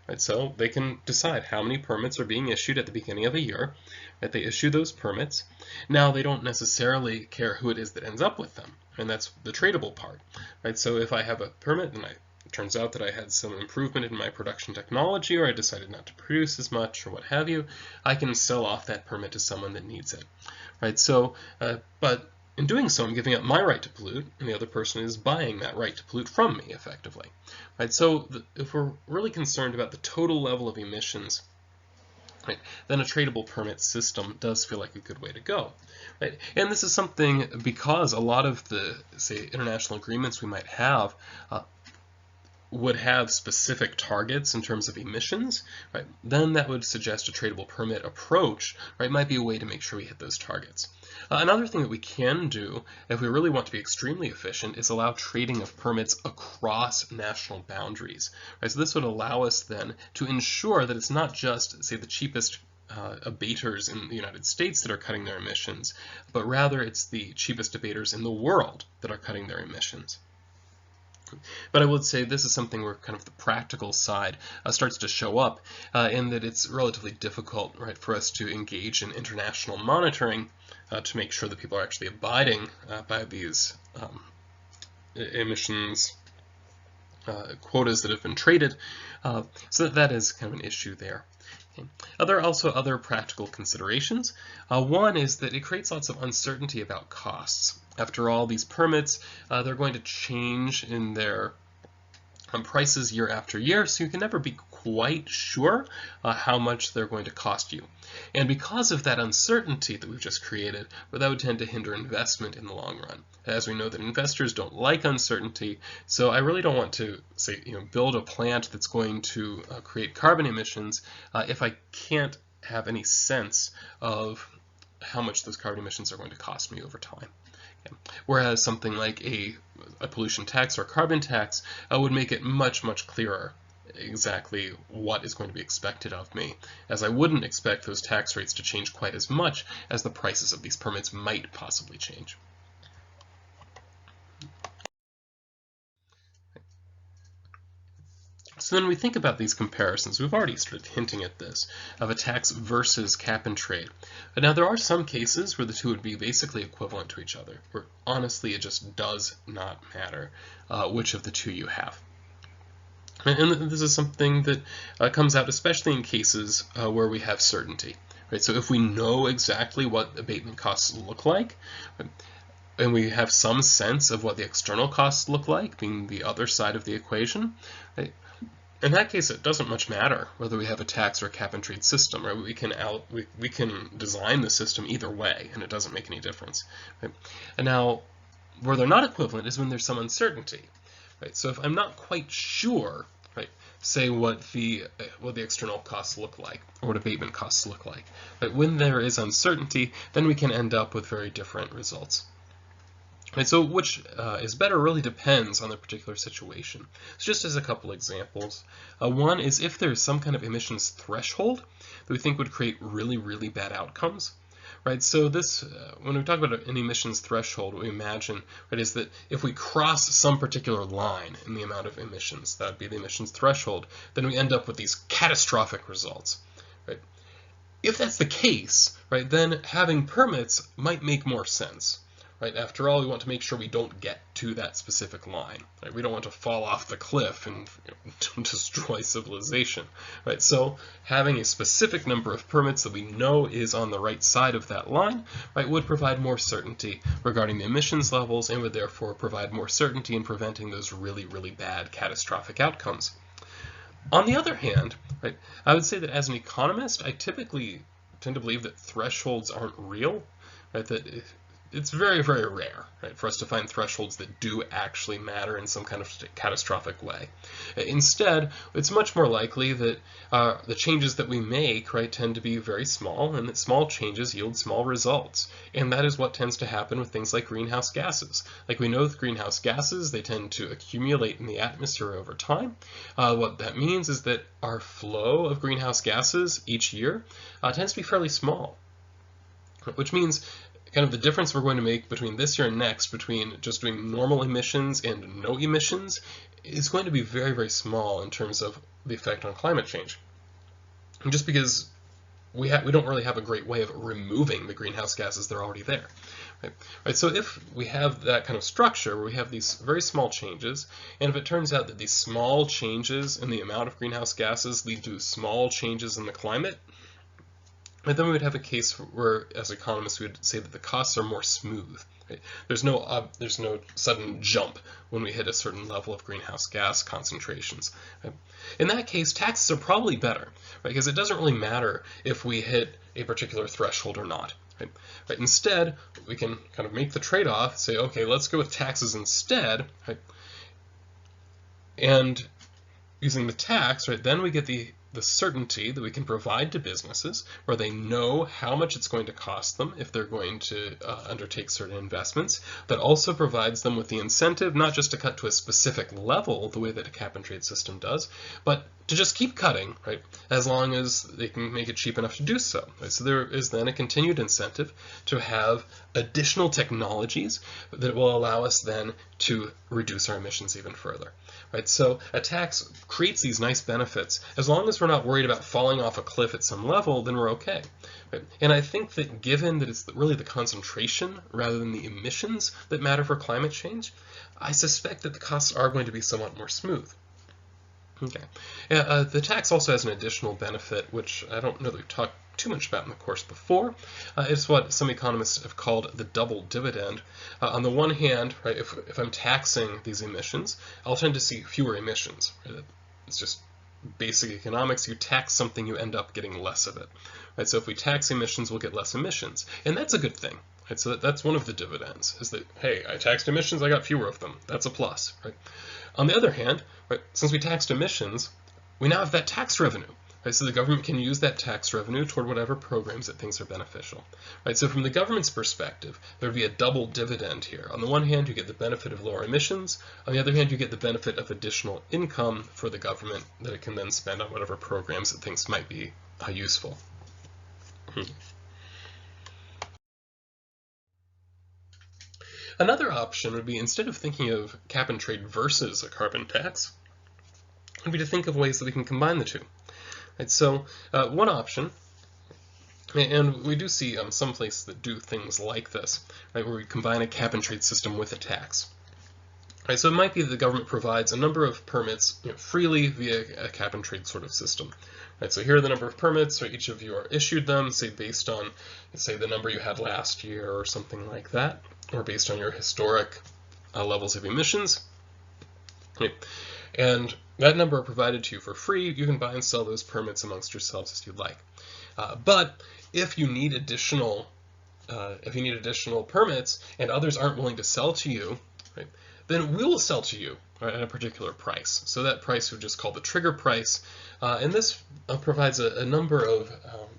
Right, so they can decide how many permits are being issued at the beginning of a year. Right, they issue those permits. Now they don't necessarily care who it is that ends up with them, and that's the tradable part. Right, so if I have a permit and it turns out that I had some improvement in my production technology, or I decided not to produce as much, or what have you, I can sell off that permit to someone that needs it. Right, so but in doing so, I'm giving up my right to pollute, and the other person is buying that right to pollute from me, effectively. Right? So if we're really concerned about the total level of emissions, right, then a tradable permit system does feel like a good way to go. Right? And this is something because a lot of the, say, international agreements we might have would have specific targets in terms of emissions, right? Then that would suggest a tradable permit approach, right? Might be a way to make sure we hit those targets. Another thing that we can do, if we really want to be extremely efficient, is allow trading of permits across national boundaries. Right? So this would allow us then to ensure that it's not just, say, the cheapest abaters in the United States that are cutting their emissions, but rather it's the cheapest abaters in the world that are cutting their emissions. But I would say this is something where kind of the practical side starts to show up in that it's relatively difficult, right, for us to engage in international monitoring to make sure that people are actually abiding by these emissions quotas that have been traded. So that is kind of an issue there. There are also other practical considerations. One is that it creates lots of uncertainty about costs. After all, these permits, they're going to change in their prices year after year, so you can never be quite sure how much they're going to cost you. And because of that uncertainty that we've just created, well, that would tend to hinder investment in the long run. As we know that investors don't like uncertainty, so I really don't want to, say, build a plant that's going to create carbon emissions if I can't have any sense of how much those carbon emissions are going to cost me over time. Okay. Whereas something like a pollution tax or carbon tax would make it much, much clearer exactly what is going to be expected of me, as I wouldn't expect those tax rates to change quite as much as the prices of these permits might possibly change. So then we think about these comparisons. We've already started hinting at this, of a tax versus cap and trade. But now there are some cases where the two would be basically equivalent to each other, where honestly it just does not matter which of the two you have. And this is something that comes out especially in cases where we have certainty. Right? So if we know exactly what abatement costs look like, and we have some sense of what the external costs look like, being the other side of the equation, right? In that case, it doesn't much matter whether we have a tax or a cap and trade system. Right? We can design the system either way, and it doesn't make any difference. Right? And now, where they're not equivalent is when there's some uncertainty. Right? So if I'm not quite sure, right, say what the external costs look like, or what abatement costs look like, right? When there is uncertainty, then we can end up with very different results. Right, so which is better really depends on the particular situation. So just as a couple examples, one is if there's some kind of emissions threshold that we think would create really, really bad outcomes. right? So this, when we talk about an emissions threshold, what we imagine, right, is that if we cross some particular line in the amount of emissions, that would be the emissions threshold, then we end up with these catastrophic results, right? If that's the case, right, then having permits might make more sense. Right? After all, we want to make sure we don't get to that specific line. Right? We don't want to fall off the cliff and destroy civilization. Right? So having a specific number of permits that we know is on the right side of that line, right, would provide more certainty regarding the emissions levels and would therefore provide more certainty in preventing those really, really bad catastrophic outcomes. On the other hand, right, I would say that as an economist, I typically tend to believe that thresholds aren't real, right? That it's very, very rare, right, for us to find thresholds that do actually matter in some kind of catastrophic way. Instead, it's much more likely that the changes that we make, right, tend to be very small, and that small changes yield small results. And that is what tends to happen with things like greenhouse gases. Like we know with greenhouse gases, they tend to accumulate in the atmosphere over time. What that means is that our flow of greenhouse gases each year tends to be fairly small, which means kind of the difference we're going to make between this year and next, between just doing normal emissions and no emissions, is going to be very, very small in terms of the effect on climate change. And just because we don't really have a great way of removing the greenhouse gases, they're already there. Right? So if we have that kind of structure where we have these very small changes, and if it turns out that these small changes in the amount of greenhouse gases lead to small changes in the climate, and then we would have a case where, as economists, we would say that the costs are more smooth. Right? There's no sudden jump when we hit a certain level of greenhouse gas concentrations. Right? In that case, taxes are probably better, right? Because it doesn't really matter if we hit a particular threshold or not. Right? Right? Instead, we can kind of make the trade-off, say, okay, let's go with taxes instead, right? And using the tax, right, then we get the certainty that we can provide to businesses where they know how much it's going to cost them if they're going to undertake certain investments. That also provides them with the incentive not just to cut to a specific level the way that a cap and trade system does, but to just keep cutting, right, as long as they can make it cheap enough to do so. Right? So there is then a continued incentive to have additional technologies that will allow us then to reduce our emissions even further. Right? So a tax creates these nice benefits. As long as we're not worried about falling off a cliff at some level, then we're okay. Right? And I think that given that it's really the concentration rather than the emissions that matter for climate change, I suspect that the costs are going to be somewhat more smooth. Okay. The tax also has an additional benefit, which I don't know that we've talked too much about in the course before. It's what some economists have called the double dividend. On the one hand, right, if I'm taxing these emissions, I'll tend to see fewer emissions. Right? It's just basic economics. You tax something, you end up getting less of it. Right? So if we tax emissions, we'll get less emissions. And that's a good thing. Right? So that's one of the dividends, is that, hey, I taxed emissions, I got fewer of them. That's a plus. Right? On the other hand, right, since we taxed emissions, we now have that tax revenue. Right, so the government can use that tax revenue toward whatever programs it thinks are beneficial. Right, so from the government's perspective, there would be a double dividend here. On the one hand, you get the benefit of lower emissions. On the other hand, you get the benefit of additional income for the government that it can then spend on whatever programs it thinks might be useful. Another option would be, instead of thinking of cap and trade versus a carbon tax, would be to think of ways that we can combine the two. Right, so one option, and we do see some places that do things like this, right, where we combine a cap and trade system with a tax. Right, so it might be that the government provides a number of permits freely via a cap and trade sort of system. Right, so here are the number of permits, or each of you are issued them, say based on, say, the number you had last year or something like that, or based on your historic levels of emissions. Right. And that number are provided to you for free. You can buy and sell those permits amongst yourselves as you'd like. But if you need additional permits and others aren't willing to sell to you, right, then we will sell to you, right, at a particular price. So that price we just call the trigger price, and this provides a number of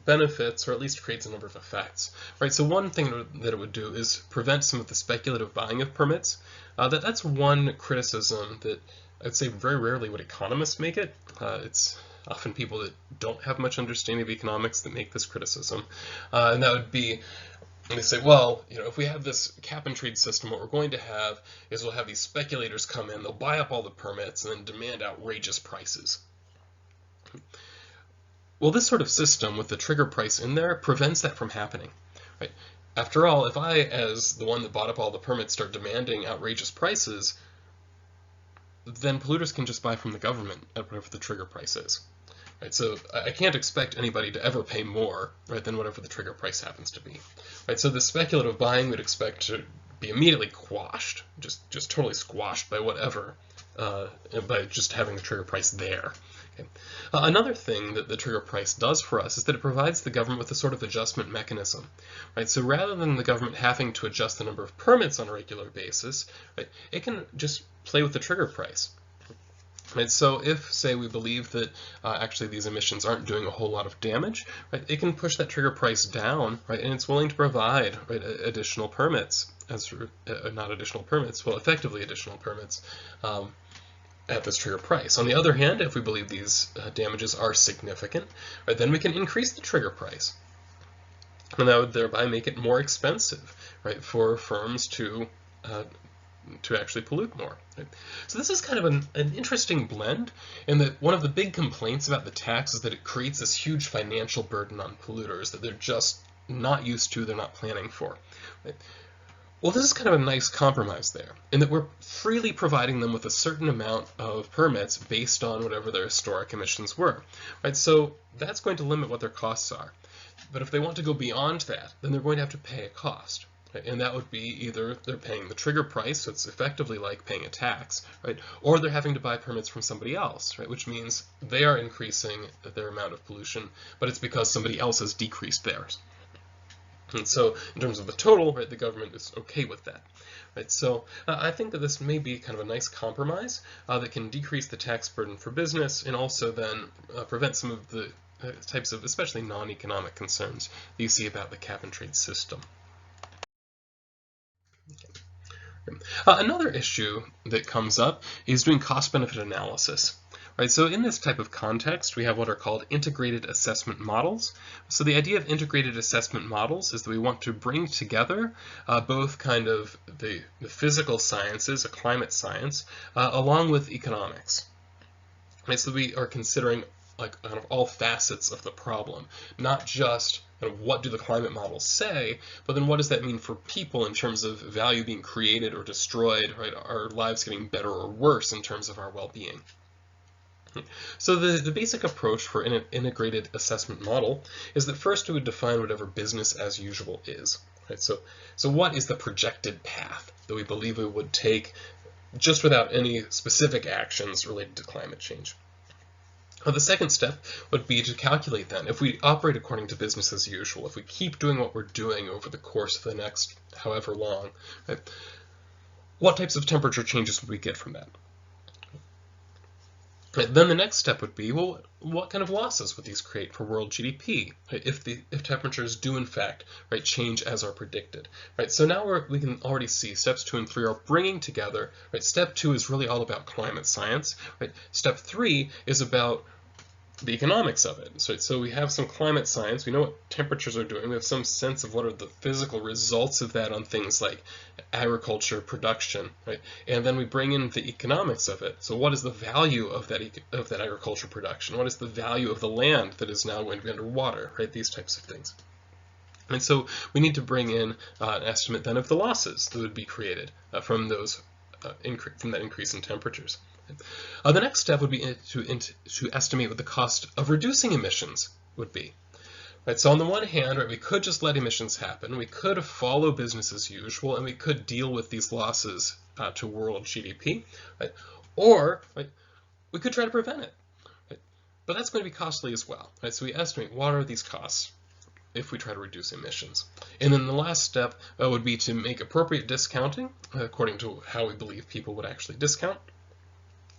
benefits, or at least creates a number of effects. Right. So one thing that it would do is prevent some of the speculative buying of permits. That's one criticism that I'd say very rarely would economists make it. It's often people that don't have much understanding of economics that make this criticism. And that would be, they say, well, if we have this cap and trade system, what we're going to have is we'll have these speculators come in, they'll buy up all the permits and then demand outrageous prices. Well, this sort of system with the trigger price in there prevents that from happening, right? After all, if I, as the one that bought up all the permits, start demanding outrageous prices, then polluters can just buy from the government at whatever the trigger price is. Right, so I can't expect anybody to ever pay more, right, than whatever the trigger price happens to be. Right, so the speculative buying we'd expect to be immediately quashed, just totally squashed by whatever, by just having the trigger price there. Okay. Another thing that the trigger price does for us is that it provides the government with a sort of adjustment mechanism. Right, so rather than the government having to adjust the number of permits on a regular basis, right, it can just play with the trigger price. Right, so if, say, we believe that actually these emissions aren't doing a whole lot of damage, right, it can push that trigger price down, right, and it's willing to provide, right, additional permits, not additional permits, well, effectively additional permits at this trigger price. On the other hand, if we believe these damages are significant, right, then we can increase the trigger price, and that would thereby make it more expensive, right, for firms to actually pollute more. Right? So this is kind of an interesting blend, in that one of the big complaints about the tax is that it creates this huge financial burden on polluters that they're just not used to, they're not planning for. Right? Well, this is kind of a nice compromise there, in that we're freely providing them with a certain amount of permits based on whatever their historic emissions were. Right? So that's going to limit what their costs are. But if they want to go beyond that, then they're going to have to pay a cost. Right? And that would be either they're paying the trigger price, so it's effectively like paying a tax, right? Or they're having to buy permits from somebody else, right? Which means they are increasing their amount of pollution, but it's because somebody else has decreased theirs. And so in terms of the total, right, the government is okay with that. Right? So I think that this may be kind of a nice compromise that can decrease the tax burden for business and also then prevent some of the types of especially non-economic concerns that you see about the cap and trade system. Another issue that comes up is doing cost-benefit analysis. Right, so in this type of context, we have what are called integrated assessment models. So the idea of integrated assessment models is that we want to bring together both kind of the physical sciences, a climate science, along with economics. Right, so we are considering like kind of all facets of the problem, not just kind of what do the climate models say, but then what does that mean for people in terms of value being created or destroyed, right? Our lives getting better or worse in terms of our well-being. So the basic approach for an integrated assessment model is that first we would define whatever business as usual is. Right? So what is the projected path that we believe we would take just without any specific actions related to climate change? The second step would be to calculate then, if we operate according to business as usual, if we keep doing what we're doing over the course of the next however long, right, what types of temperature changes would we get from that? Right, then the next step would be, well, what kind of losses would these create for world GDP, right, if temperatures do in fact, right, change as are predicted? Right, so now we can already see steps 2 and 3 are bringing together. Right, step 2 is really all about climate science. Right, step 3 is about the economics of it. So we have some climate science, we know what temperatures are doing, we have some sense of what are the physical results of that on things like agriculture, production, right? And then we bring in the economics of it. So what is the value of that agriculture production? What is the value of the land that is now going to be underwater, right? These types of things. And so we need to bring in an estimate then of the losses that would be created from those from that increase in temperatures. The next step would be to estimate what the cost of reducing emissions would be. Right, so on the one hand, right, we could just let emissions happen, we could follow business as usual, and we could deal with these losses to world GDP, right? Or right, we could try to prevent it. Right? But that's going to be costly as well. Right? So we estimate what are these costs if we try to reduce emissions. And then the last step would be to make appropriate discounting according to how we believe people would actually discount.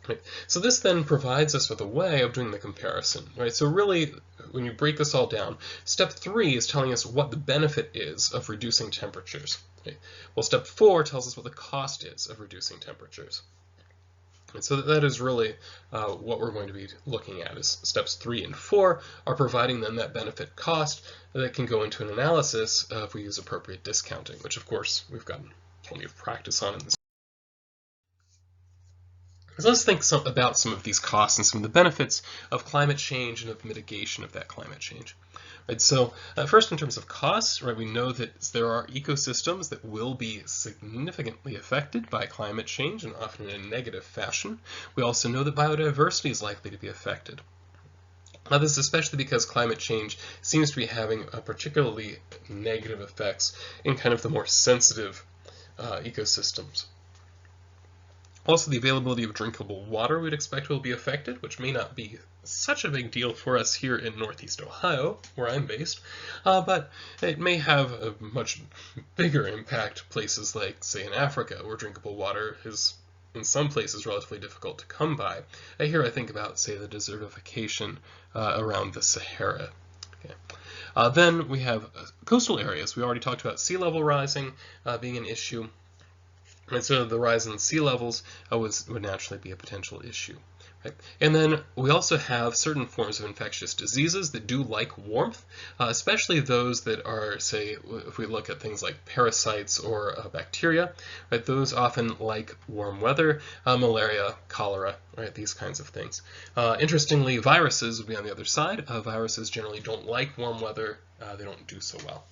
Right. So this then provides us with a way of doing the comparison. Right? So really, when you break this all down, step 3 is telling us what the benefit is of reducing temperatures. Right? Well, step 4 tells us what the cost is of reducing temperatures. And so that is really what we're going to be looking at is steps 3 and 4 are providing them that benefit cost that can go into an analysis if we use appropriate discounting, which of course we've gotten plenty of practice on in this. So let's think about some of these costs and some of the benefits of climate change and of mitigation of that climate change. Right, so first in terms of costs, right, we know that there are ecosystems that will be significantly affected by climate change and often in a negative fashion. We also know that biodiversity is likely to be affected. Now this is especially because climate change seems to be having particularly negative effects in kind of the more sensitive ecosystems. Also, the availability of drinkable water we'd expect will be affected, which may not be such a big deal for us here in Northeast Ohio, where I'm based, but it may have a much bigger impact places like, say, in Africa, where drinkable water is in some places relatively difficult to come by. Here I think about, say, the desertification around the Sahara. Okay. Then we have coastal areas. We already talked about sea level rising being an issue. And so the rise in sea levels would naturally be a potential issue. Right? And then we also have certain forms of infectious diseases that do like warmth, especially those that are, say, if we look at things like parasites or bacteria, right? Those often like warm weather, malaria, cholera, right? These kinds of things. Interestingly, viruses would be on the other side. Viruses generally don't like warm weather. They don't do so well.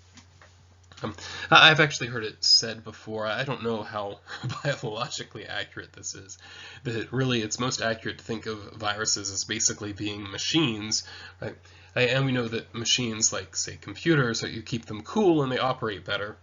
I've actually heard it said before, I don't know how biologically accurate this is, that really it's most accurate to think of viruses as basically being machines, right? And we know that machines like, say, computers, that you keep them cool and they operate better,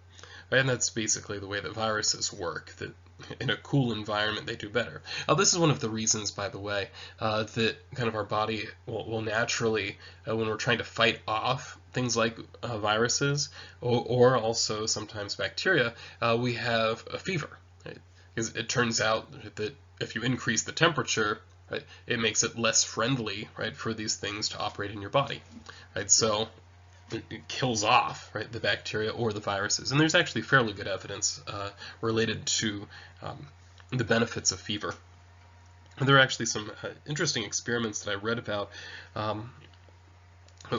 right? And that's basically the way that viruses work, that in a cool environment they do better. This is one of the reasons, by the way, that kind of our body will naturally, when we're trying to fight off things like viruses or also sometimes bacteria, we have a fever. Right? Because it turns out that if you increase the temperature, right, it makes it less friendly, right, for these things to operate in your body. Right? So it kills off, right, the bacteria or the viruses. And there's actually fairly good evidence related to the benefits of fever. And there are actually some interesting experiments that I read about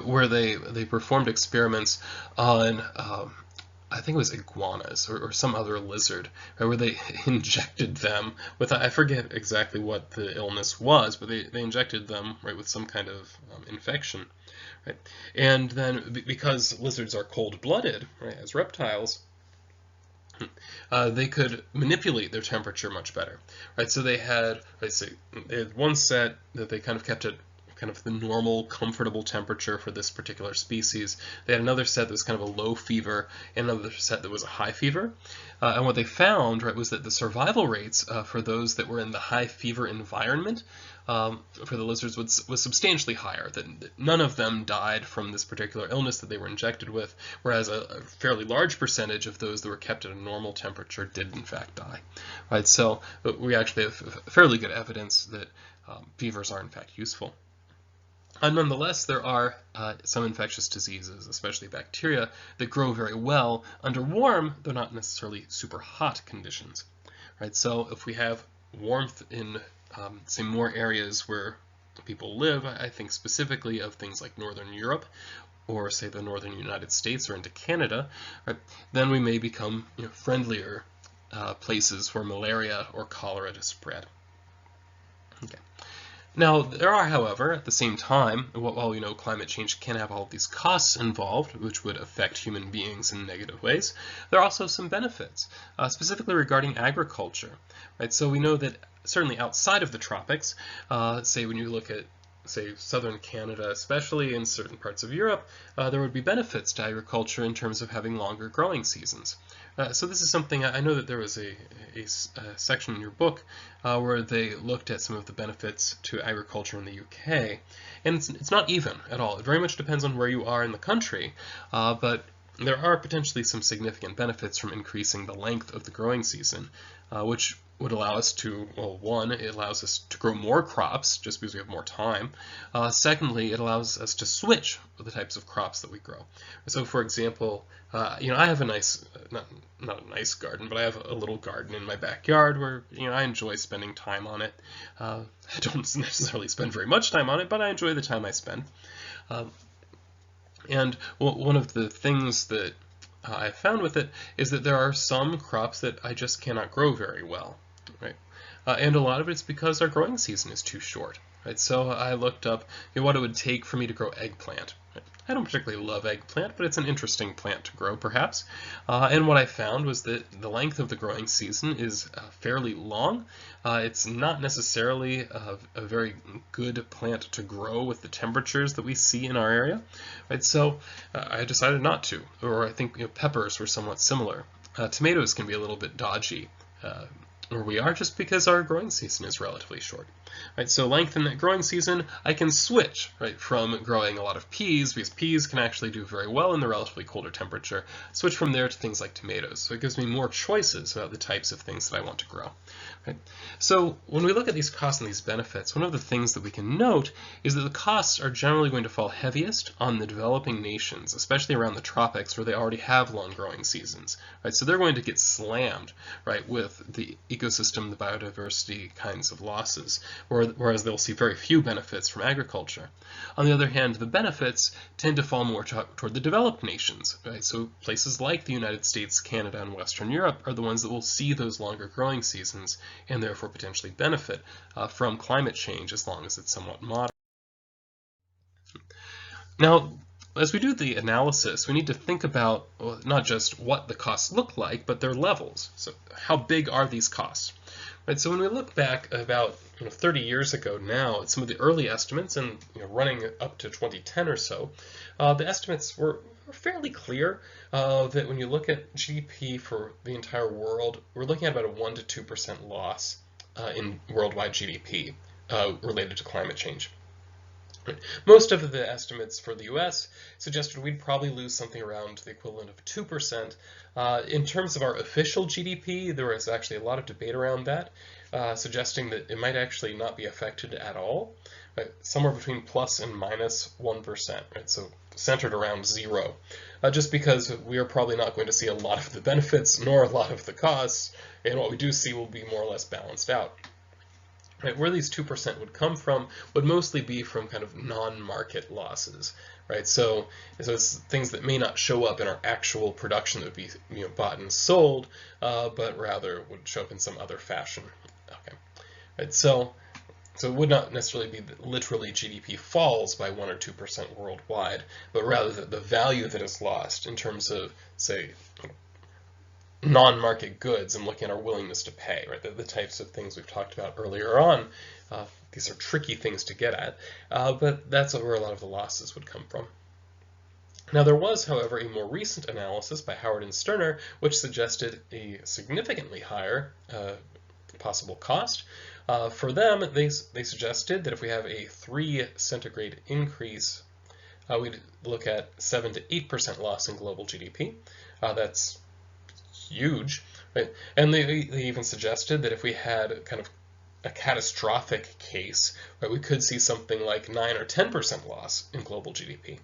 where they performed experiments on I think it was iguanas or some other lizard, right, where they injected them with, I forget exactly what the illness was, but they injected them, right, with some kind of infection. Right? And then because lizards are cold-blooded, right, as reptiles, they could manipulate their temperature much better. Right? So they had, they had one set that they kind of kept at kind of the normal, comfortable temperature for this particular species. They had another set that was kind of a low fever, and another set that was a high fever. And what they found, right, was that the survival rates for those that were in the high fever environment for the lizards was substantially higher. That none of them died from this particular illness that they were injected with, whereas a fairly large percentage of those that were kept at a normal temperature did in fact die. Right, so we actually have fairly good evidence that fevers are in fact useful. Nonetheless, there are some infectious diseases, especially bacteria, that grow very well under warm, though not necessarily super hot conditions. Right? So if we have warmth in, say, more areas where people live, I think specifically of things like Northern Europe, or say the Northern United States or into Canada, right, then we may become friendlier places for malaria or cholera to spread. Okay. Now, there are, however, at the same time, while we know climate change can have all of these costs involved, which would affect human beings in negative ways, there are also some benefits, specifically regarding agriculture. Right? So we know that certainly outside of the tropics, say when you look at, say, southern Canada, especially in certain parts of Europe, there would be benefits to agriculture in terms of having longer growing seasons. So this is something, I know that there was a section in your book where they looked at some of the benefits to agriculture in the UK, and it's not even at all. It very much depends on where you are in the country, but there are potentially some significant benefits from increasing the length of the growing season, which would allow us to, well, one, it allows us to grow more crops just because we have more time. Secondly, it allows us to switch the types of crops that we grow. So, for example, I have a nice, not a nice garden, but I have a little garden in my backyard where, I enjoy spending time on it. I don't necessarily spend very much time on it, but I enjoy the time I spend. And one of the things that I've found with it is that there are some crops that I just cannot grow very well, right? And a lot of it's because our growing season is too short, right? So I looked up what it would take for me to grow eggplant. Right? I don't particularly love eggplant, but it's an interesting plant to grow, perhaps. And what I found was that the length of the growing season is fairly long. It's not necessarily a very good plant to grow with the temperatures that we see in our area, right? So I decided not to. Or I think peppers were somewhat similar. Tomatoes can be a little bit dodgy where we are just because our growing season is relatively short. Right, so lengthen that growing season, I can switch right from growing a lot of peas, because peas can actually do very well in the relatively colder temperature, switch from there to things like tomatoes. So it gives me more choices about the types of things that I want to grow. Right? So when we look at these costs and these benefits, one of the things that we can note is that the costs are generally going to fall heaviest on the developing nations, especially around the tropics where they already have long growing seasons. Right? So they're going to get slammed right, with the ecosystem, the biodiversity kinds of losses, whereas they'll see very few benefits from agriculture. On the other hand, the benefits tend to fall more toward the developed nations. Right? So places like the United States, Canada, and Western Europe are the ones that will see those longer growing seasons and therefore potentially benefit from climate change as long as it's somewhat moderate. Now, as we do the analysis, we need to think about not just what the costs look like, but their levels. So how big are these costs? Right, so when we look back about 30 years ago now at some of the early estimates and running up to 2010 or so, the estimates were fairly clear that when you look at GDP for the entire world, we're looking at about a 1 to 2% loss in worldwide GDP related to climate change. Most of the estimates for the US suggested we'd probably lose something around the equivalent of 2%. In terms of our official GDP, there was actually a lot of debate around that, suggesting that it might actually not be affected at all, right? Somewhere between plus and minus 1%, right? So centered around zero, just because we are probably not going to see a lot of the benefits nor a lot of the costs, and what we do see will be more or less balanced out. Right, where these 2% would come from would mostly be from kind of non-market losses, right? So it's things that may not show up in our actual production that would be bought and sold, but rather would show up in some other fashion. Okay, right? So it would not necessarily be that literally GDP falls by 1 or 2% worldwide, but rather that the value that is lost in terms of, say, non-market goods and looking at our willingness to pay, right? The types of things we've talked about earlier on. These are tricky things to get at, but that's where a lot of the losses would come from. Now there was, however, a more recent analysis by Howard and Sterner which suggested a significantly higher possible cost. For them, they suggested that if we have a 3 centigrade increase, we'd look at 7 to 8% loss in global GDP. That's huge, right? And they even suggested that if we had kind of a catastrophic case, right, we could see something like 9 or 10% loss in global GDP.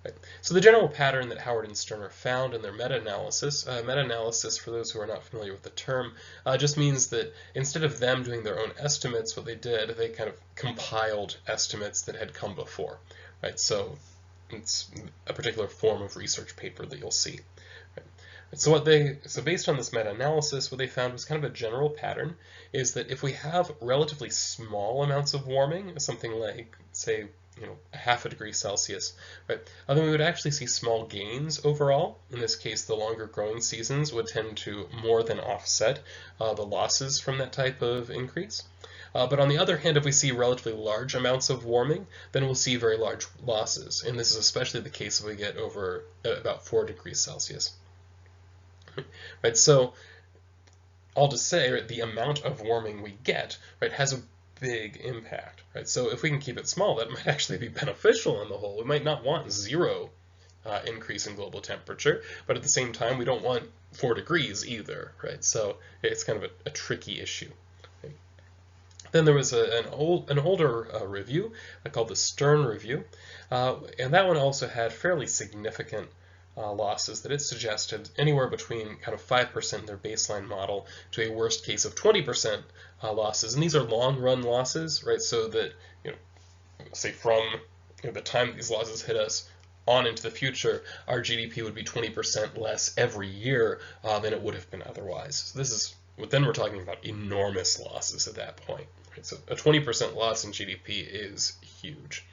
Right? So the general pattern that Howard and Sterner found in their meta-analysis, for those who are not familiar with the term, just means that instead of them doing their own estimates, what they did, they kind of compiled estimates that had come before. Right? So it's a particular form of research paper that you'll see. So based on this meta-analysis, what they found was kind of a general pattern, is that if we have relatively small amounts of warming, something like, say, a half a degree Celsius, right, then we would actually see small gains overall. In this case, the longer growing seasons would tend to more than offset the losses from that type of increase. But on the other hand, if we see relatively large amounts of warming, then we'll see very large losses. And this is especially the case if we get over about 4 degrees Celsius. Right, so all to say, right, the amount of warming we get, right, has a big impact. Right, so if we can keep it small, that might actually be beneficial on the whole. We might not want 0 increase in global temperature, but at the same time, we don't want 4 degrees either, right? So it's kind of a tricky issue. Right? Then there was an older review called the Stern Review, and that one also had fairly significant losses that it suggested anywhere between kind of 5% in their baseline model to a worst case of 20% losses. And these are long-run losses, right? So that, say from the time these losses hit us on into the future, our GDP would be 20% less every year than it would have been otherwise. So this is, then we're talking about enormous losses at that point. Right? So a 20% loss in GDP is huge.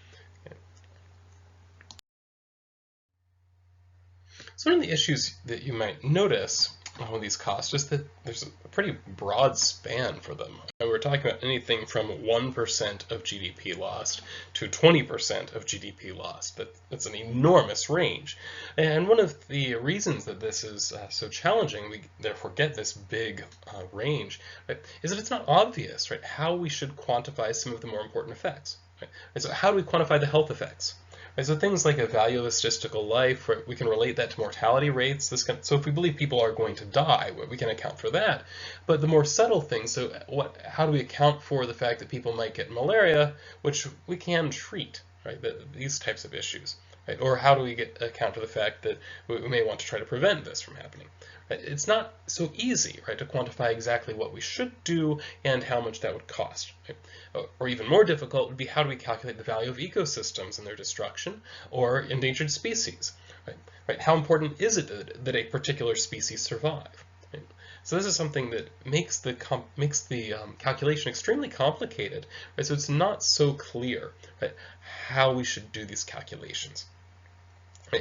So one of the issues that you might notice with these costs is that there's a pretty broad span for them. And we're talking about anything from 1% of GDP lost to 20% of GDP lost. That's an enormous range. And one of the reasons that this is so challenging, we therefore get this big range, right, is that it's not obvious, right, how we should quantify some of the more important effects. Right? And so how do we quantify the health effects? So things like a value of a statistical life, we can relate that to mortality rates. So if we believe people are going to die, we can account for that. But the more subtle things, so how do we account for the fact that people might get malaria, which we can treat, right? These types of issues, right? Or how do we account for the fact that we may want to try to prevent this from happening? Right? It's not so easy, right, to quantify exactly what we should do and how much that would cost. Right? Or even more difficult would be how do we calculate the value of ecosystems and their destruction or endangered species? Right? Right? How important is it that a particular species survive? Right? So this is something that makes the calculation extremely complicated. Right? So it's not so clear, right, how we should do these calculations.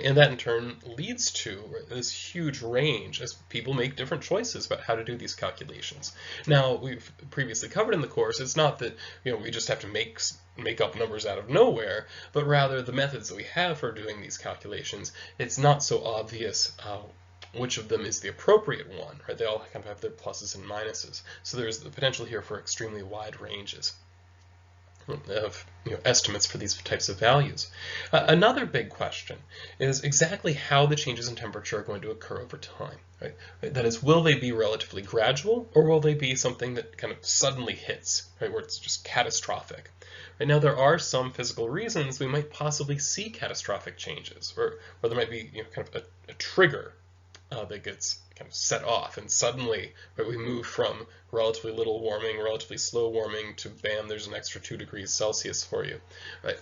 And that in turn leads to this huge range as people make different choices about how to do these calculations. Now, we've previously covered in the course, it's not that we just have to make up numbers out of nowhere, but rather the methods that we have for doing these calculations, it's not so obvious which of them is the appropriate one. Right? They all kind of have their pluses and minuses. So there's the potential here for extremely wide ranges of estimates for these types of values. Another big question is exactly how the changes in temperature are going to occur over time. Right? That is, will they be relatively gradual, or will they be something that kind of suddenly hits, right, where it's just catastrophic? Right now, there are some physical reasons we might possibly see catastrophic changes, or there might be kind of a trigger that gets kind of set off, and suddenly, right, we move from relatively little warming, relatively slow warming, to bam, there's an extra 2 degrees Celsius for you. Right?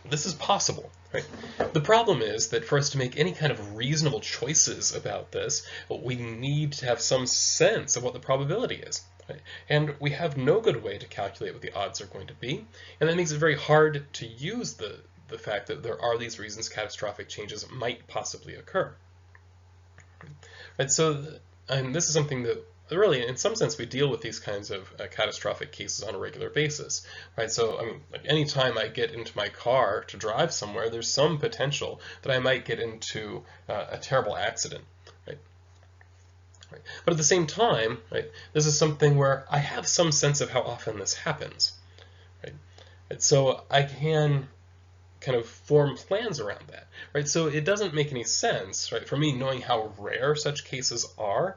This is possible. Right? The problem is that for us to make any kind of reasonable choices about this, we need to have some sense of what the probability is. Right? And we have no good way to calculate what the odds are going to be, and that makes it very hard to use the fact that there are these reasons catastrophic changes might possibly occur. Right, and this is something that really, in some sense, we deal with these kinds of catastrophic cases on a regular basis. Right? So, I mean, like anytime I get into my car to drive somewhere, there's some potential that I might get into a terrible accident. Right? Right? But at the same time, right, this is something where I have some sense of how often this happens. Right? And so I can kind of form plans around that, right? So it doesn't make any sense, right, for me knowing how rare such cases are.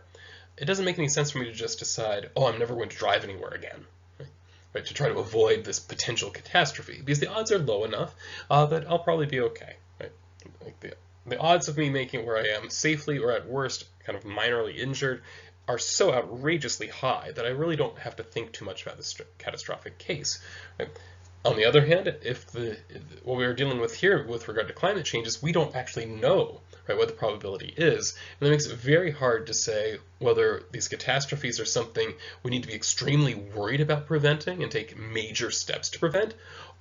It doesn't make any sense for me to just decide, oh, I'm never going to drive anywhere again, right, to try to avoid this potential catastrophe, because the odds are low enough that I'll probably be okay, right? Like the odds of me making it where I am safely, or at worst kind of minorly injured, are so outrageously high that I really don't have to think too much about this catastrophic case. Right? On the other hand, what we are dealing with here with regard to climate change is we don't actually know, right, what the probability is. And that makes it very hard to say whether these catastrophes are something we need to be extremely worried about preventing and take major steps to prevent,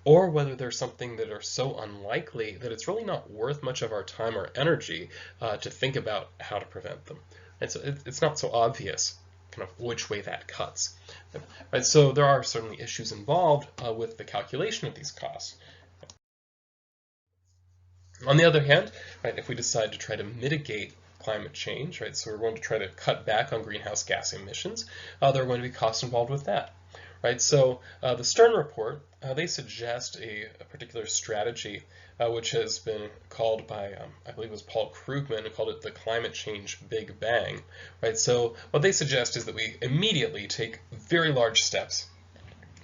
or whether they're something that are so unlikely that it's really not worth much of our time or energy to think about how to prevent them. And so it's not so obvious kind of which way that cuts. Right, so there are certainly issues involved with the calculation of these costs. On the other hand, right, if we decide to try to mitigate climate change, right, so we're going to try to cut back on greenhouse gas emissions, there are going to be costs involved with that. right? So the Stern report, they suggest a particular strategy which has been called by, I believe it was Paul Krugman, who called it the climate change Big Bang, right? So what they suggest is that we immediately take very large steps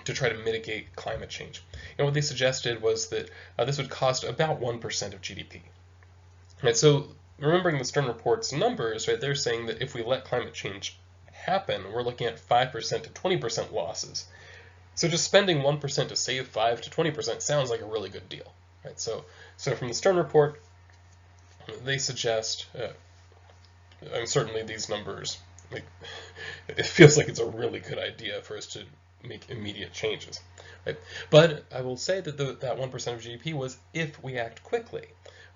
to try to mitigate climate change. And what they suggested was that this would cost about 1% of GDP. Right, so remembering the Stern report's numbers, right, they're saying that if we let climate change happen, we're looking at 5% to 20% losses. So just spending 1% to save 5 to 20% sounds like a really good deal, right? So from the Stern report, they suggest, and certainly these numbers, like, it feels like it's a really good idea for us to make immediate changes, right? But I will say that that 1% of GDP was if we act quickly,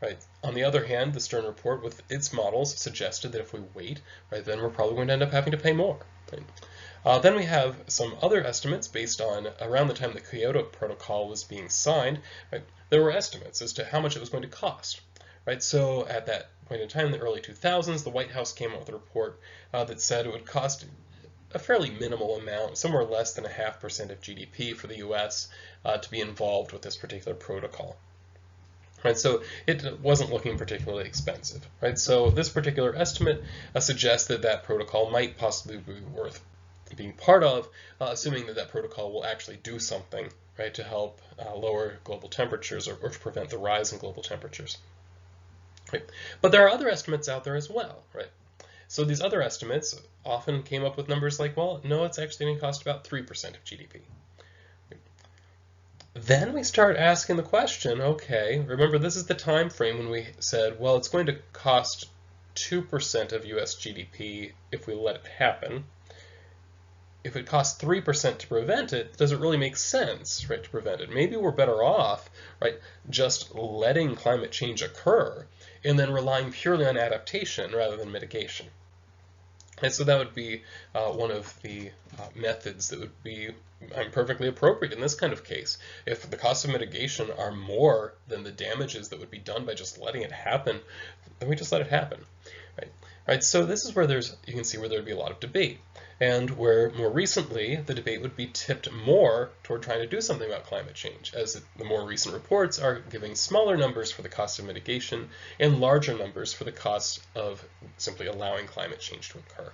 right? On the other hand, the Stern report with its models suggested that if we wait, right, then we're probably going to end up having to pay more, right? Then we have some other estimates based on around the time the Kyoto Protocol was being signed. Right, there were estimates as to how much it was going to cost. Right, so at that point in time, in the early 2000s, the White House came out with a report that said it would cost a fairly minimal amount, somewhere less than 0.5% of GDP for the U.S. To be involved with this particular protocol. Right, so it wasn't looking particularly expensive. Right, so this particular estimate suggests that that protocol might possibly be worth being part of, assuming that that protocol will actually do something, right, to help lower global temperatures or to prevent the rise in global temperatures. Right. But there are other estimates out there as well, right? So these other estimates often came up with numbers like, well, no, it's actually going to cost about 3% of GDP. Then we start asking the question, okay, remember this is the time frame when we said, well, it's going to cost 2% of US GDP if we let it happen. If it costs 3% to prevent it, does it really make sense, right, to prevent it? Maybe we're better off, right, just letting climate change occur and then relying purely on adaptation rather than mitigation. And so that would be one of the methods that would be perfectly appropriate in this kind of case. If the costs of mitigation are more than the damages that would be done by just letting it happen, then we just let it happen. Right, so this is where you can see where there would be a lot of debate, and where more recently the debate would be tipped more toward trying to do something about climate change, as the more recent reports are giving smaller numbers for the cost of mitigation and larger numbers for the cost of simply allowing climate change to occur.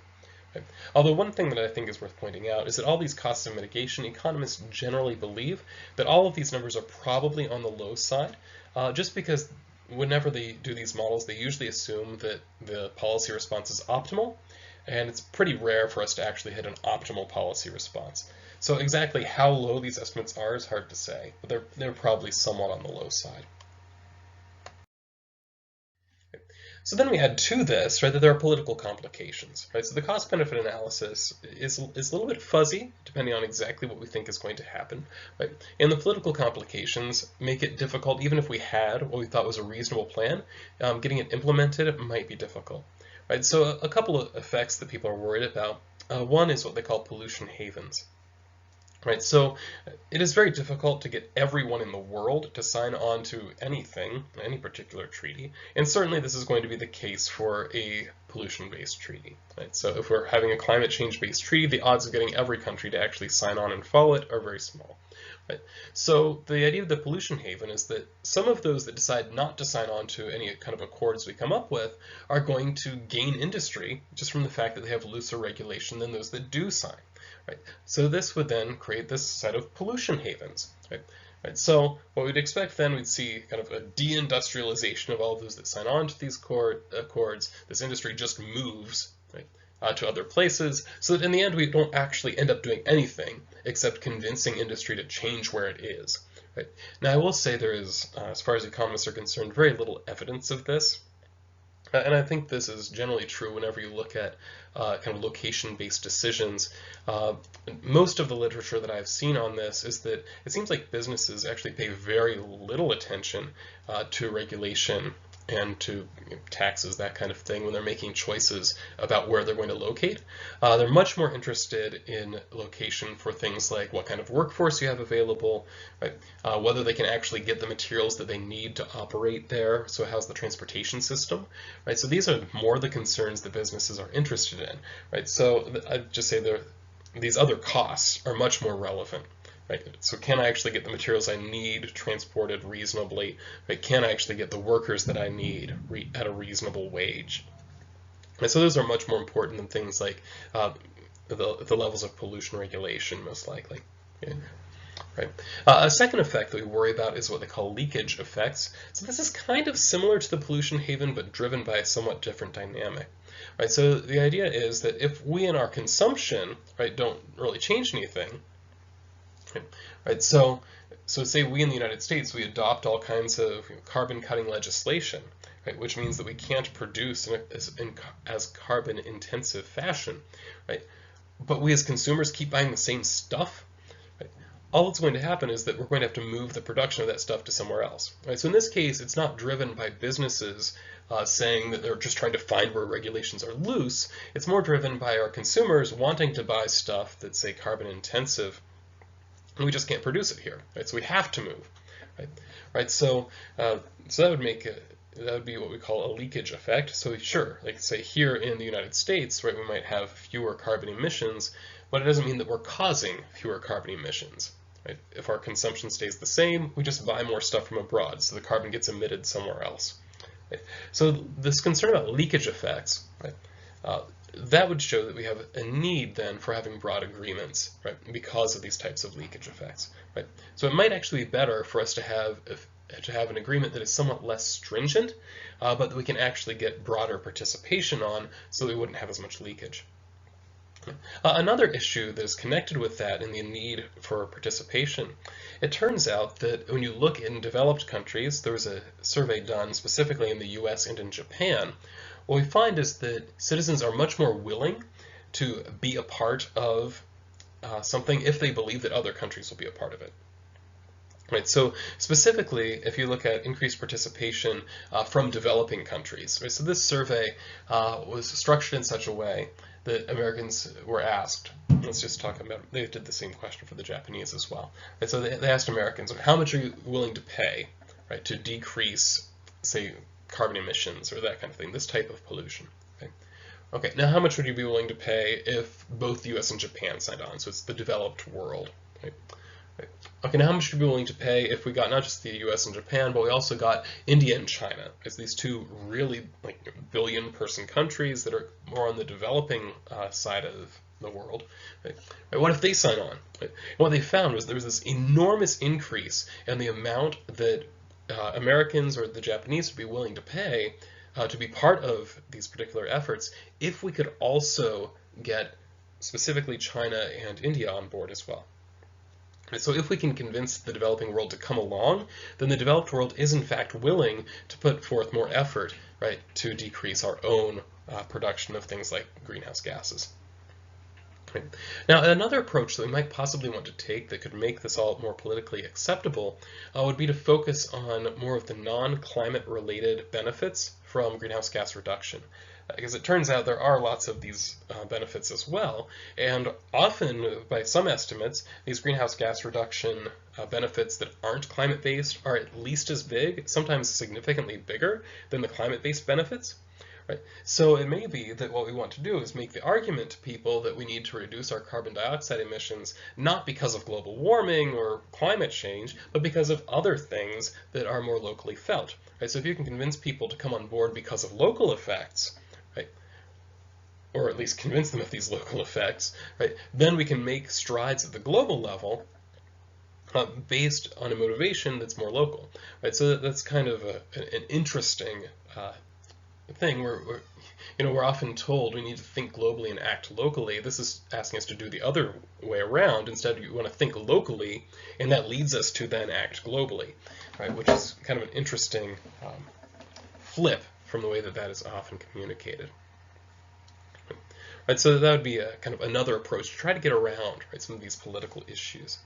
Right? Although one thing that I think is worth pointing out is that all these costs of mitigation, economists generally believe that all of these numbers are probably on the low side, just because whenever they do these models, they usually assume that the policy response is optimal, and it's pretty rare for us to actually hit an optimal policy response. So exactly how low these estimates are is hard to say, but they're probably somewhat on the low side. So then we add to this, right, that there are political complications, right? So the cost-benefit analysis is a little bit fuzzy, depending on exactly what we think is going to happen, right? And the political complications make it difficult, even if we had what we thought was a reasonable plan, getting it implemented might be difficult, right? So a couple of effects that people are worried about. One is what they call pollution havens. Right, so it is very difficult to get everyone in the world to sign on to anything, any particular treaty, and certainly this is going to be the case for a pollution-based treaty. Right? So if we're having a climate change-based treaty, the odds of getting every country to actually sign on and follow it are very small. Right? So the idea of the pollution haven is that some of those that decide not to sign on to any kind of accords we come up with are going to gain industry just from the fact that they have looser regulation than those that do sign. Right. So this would then create this set of pollution havens. Right. So what we'd expect then, we'd see kind of a deindustrialization of all those that sign on to these accords. This industry just moves, right, to other places, so that in the end we don't actually end up doing anything except convincing industry to change where it is. Right. Now I will say there is, as far as economists are concerned, very little evidence of this. And I think this is generally true whenever you look at kind of location-based decisions. Most of the literature that I've seen on this is that it seems like businesses actually pay very little attention to regulation and to taxes, that kind of thing, when they're making choices about where they're going to locate. They're much more interested in location for things like what kind of workforce you have available, right? Whether they can actually get the materials that they need to operate there, so how's the transportation system, right? So these are more the concerns that businesses are interested in, right? So I'd just say these other costs are much more relevant. Right? So can I actually get the materials I need transported reasonably? Right? Can I actually get the workers that I need at a reasonable wage? And so those are much more important than things like the levels of pollution regulation, most likely. Yeah. Right. A second effect that we worry about is what they call leakage effects. So this is kind of similar to the pollution haven, but driven by a somewhat different dynamic. Right. So the idea is that if we in our consumption, right, don't really change anything, right? So say we in the United States, we adopt all kinds of carbon cutting legislation, right? Which means that we can't produce as carbon intensive fashion, right? But we as consumers keep buying the same stuff, right? All that's going to happen is that we're going to have to move the production of that stuff to somewhere else, right? So in this case, it's not driven by businesses saying that they're just trying to find where regulations are loose. It's more driven by our consumers wanting to buy stuff that's, say, carbon intensive, and we just can't produce it here, right? So we have to move, right? Right. So that would make that would be what we call a leakage effect. So sure, like say here in the United States, right, we might have fewer carbon emissions, but it doesn't mean that we're causing fewer carbon emissions, right? If our consumption stays the same, we just buy more stuff from abroad, so the carbon gets emitted somewhere else. Right? So this concern about leakage effects, right? That would show that we have a need then for having broad agreements, right, because of these types of leakage effects, right? So it might actually be better for us to have an agreement that is somewhat less stringent, but that we can actually get broader participation on, so we wouldn't have as much leakage. Another issue that is connected with that and the need for participation, it turns out that when you look in developed countries, there was a survey done specifically in the US and in Japan. What we find is that citizens are much more willing to be a part of something if they believe that other countries will be a part of it. Right, so specifically, if you look at increased participation from developing countries, right, so this survey was structured in such a way that Americans were asked, let's just talk about, they did the same question for the Japanese as well. Right, so they asked Americans, how much are you willing to pay, right, to decrease, say, carbon emissions or that kind of thing, this type of pollution. Okay, now how much would you be willing to pay if both the US and Japan signed on? So it's the developed world. Right? Okay, now how much would you be willing to pay if we got not just the US and Japan, but we also got India and China, as these two really billion-person countries that are more on the developing side of the world. Right? What if they sign on? Right? And what they found was there was this enormous increase in the amount that Americans or the Japanese would be willing to pay to be part of these particular efforts if we could also get specifically China and India on board as well. So if we can convince the developing world to come along, then the developed world is in fact willing to put forth more effort, right, to decrease our own production of things like greenhouse gases. Right. Now, another approach that we might possibly want to take that could make this all more politically acceptable would be to focus on more of the non-climate related benefits from greenhouse gas reduction. Because it turns out there are lots of these benefits as well, and often, by some estimates, these greenhouse gas reduction benefits that aren't climate-based are at least as big, sometimes significantly bigger, than the climate-based benefits. Right. So it may be that what we want to do is make the argument to people that we need to reduce our carbon dioxide emissions not because of global warming or climate change, but because of other things that are more locally felt. Right. So if you can convince people to come on board because of local effects, right, or at least convince them of these local effects, right, then we can make strides at the global level based on a motivation that's more local. Right. So that's kind of an interesting thing where we're often told we need to think globally and act locally. This is asking us to do the other way around. Instead, we want to think locally, and that leads us to then act globally, right? Which is kind of an interesting flip from the way that is often communicated. Right, so that would be a kind of another approach to try to get around, right, some of these political issues.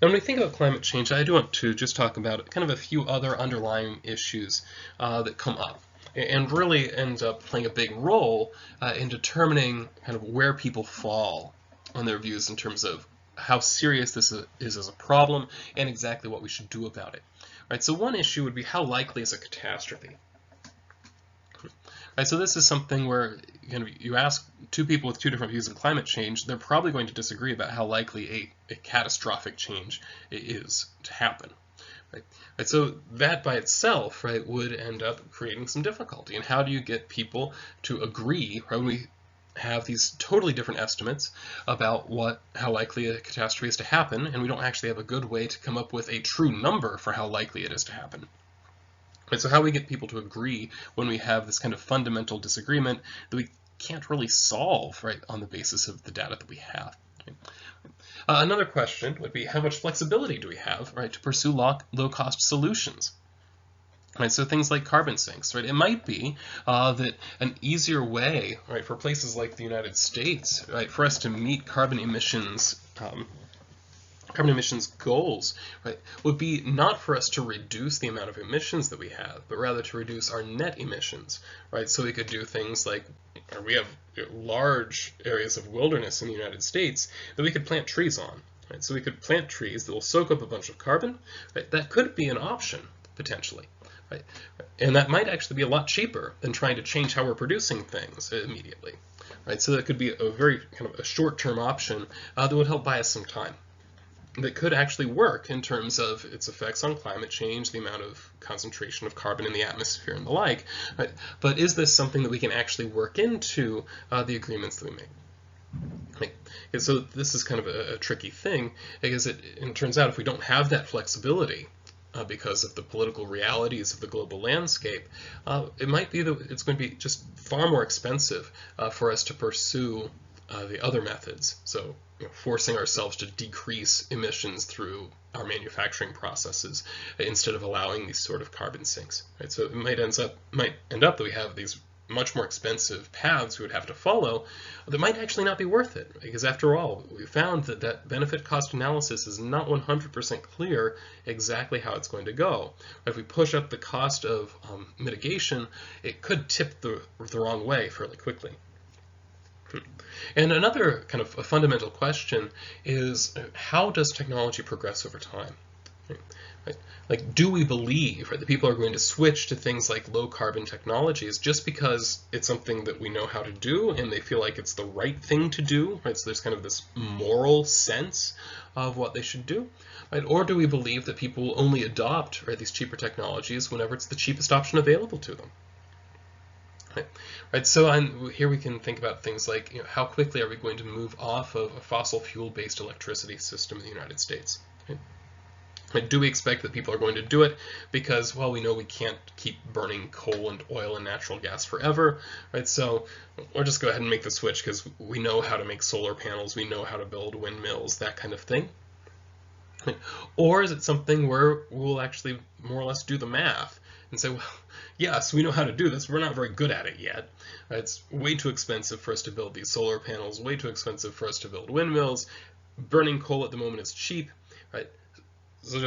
Now, when we think about climate change, I do want to just talk about kind of a few other underlying issues that come up and really ends up playing a big role in determining kind of where people fall on their views in terms of how serious this is as a problem and exactly what we should do about it. Right, so one issue would be how likely is a catastrophe? right? So this is something where you ask two people with two different views of climate change, they're probably going to disagree about how likely a catastrophic change is to happen. Right. Right, so that by itself, right, would end up creating some difficulty. And how do you get people to agree, right, when we have these totally different estimates about how likely a catastrophe is to happen, and we don't actually have a good way to come up with a true number for how likely it is to happen? Right, so how we get people to agree when we have this kind of fundamental disagreement that we can't really solve, right, on the basis of the data that we have. Right? Another question would be, how much flexibility do we have, right, to pursue low-cost solutions? Right, so things like carbon sinks, right? It might be that an easier way, right, for places like the United States, right, for us to meet carbon emissions goals, right, would be not for us to reduce the amount of emissions that we have, but rather to reduce our net emissions, right? So we could do things like, we have large areas of wilderness in the United States that we could plant trees on, right? So we could plant trees that will soak up a bunch of carbon, right? That could be an option, potentially. Right? And that might actually be a lot cheaper than trying to change how we're producing things immediately. Right? So that could be a very kind of a short-term option that would help buy us some time. That could actually work in terms of its effects on climate change, the amount of concentration of carbon in the atmosphere and the like. Right? But is this something that we can actually work into the agreements that we make? Right? And so this is kind of a tricky thing, because it turns out if we don't have that flexibility, because of the political realities of the global landscape, it might be that it's going to be just far more expensive for us to pursue the other methods. So, forcing ourselves to decrease emissions through our manufacturing processes instead of allowing these sort of carbon sinks. Right? So it might end up that we have these much more expensive paths we would have to follow that might actually not be worth it, because after all, we found that benefit cost analysis is not 100% clear exactly how it's going to go. If we push up the cost of mitigation, it could tip the wrong way fairly quickly. And another kind of a fundamental question is, how does technology progress over time? Right? Like, do we believe, right, that people are going to switch to things like low carbon technologies just because it's something that we know how to do and they feel like it's the right thing to do, right? So there's kind of this moral sense of what they should do, right? Or do we believe that people will only adopt, right, these cheaper technologies whenever it's the cheapest option available to them? Right, so here we can think about things like, how quickly are we going to move off of a fossil fuel-based electricity system in the United States? Right? Do we expect that people are going to do it because, well, we know we can't keep burning coal and oil and natural gas forever, right? So we'll just go ahead and make the switch because we know how to make solar panels, we know how to build windmills, that kind of thing. Right? Or is it something where we'll actually more or less do the math and say, well, yes, we know how to do this, we're not very good at it yet. It's way too expensive for us to build these solar panels, way too expensive for us to build windmills. Burning coal at the moment is cheap, right? So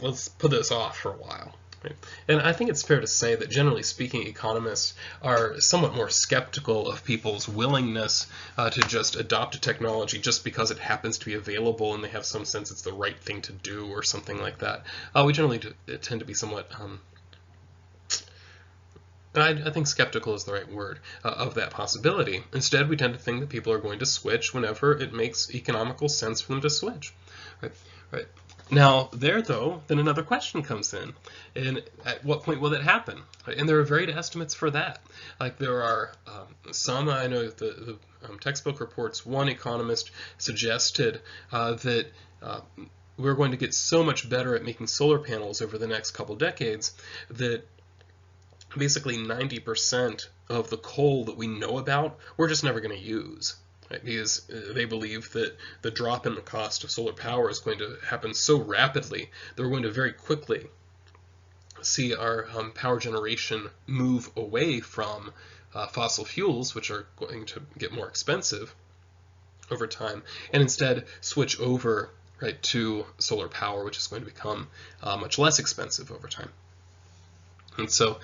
let's put this off for a while. Right? And I think it's fair to say that generally speaking, economists are somewhat more skeptical of people's willingness to just adopt a technology just because it happens to be available and they have some sense it's the right thing to do or something like that. We generally tend to be somewhat I think skeptical is the right word of that possibility. Instead, we tend to think that people are going to switch whenever it makes economical sense for them to switch. Right? Right. Now, then another question comes in. And at what point will that happen? Right? And there are varied estimates for that. Like there are some, I know the textbook reports, one economist suggested that we're going to get so much better at making solar panels over the next couple decades that basically 90% of the coal that we know about, we're just never going to use. Right? Because they believe that the drop in the cost of solar power is going to happen so rapidly that we're going to very quickly see our power generation move away from fossil fuels, which are going to get more expensive over time, and instead switch over, right, to solar power, which is going to become much less expensive over time. And so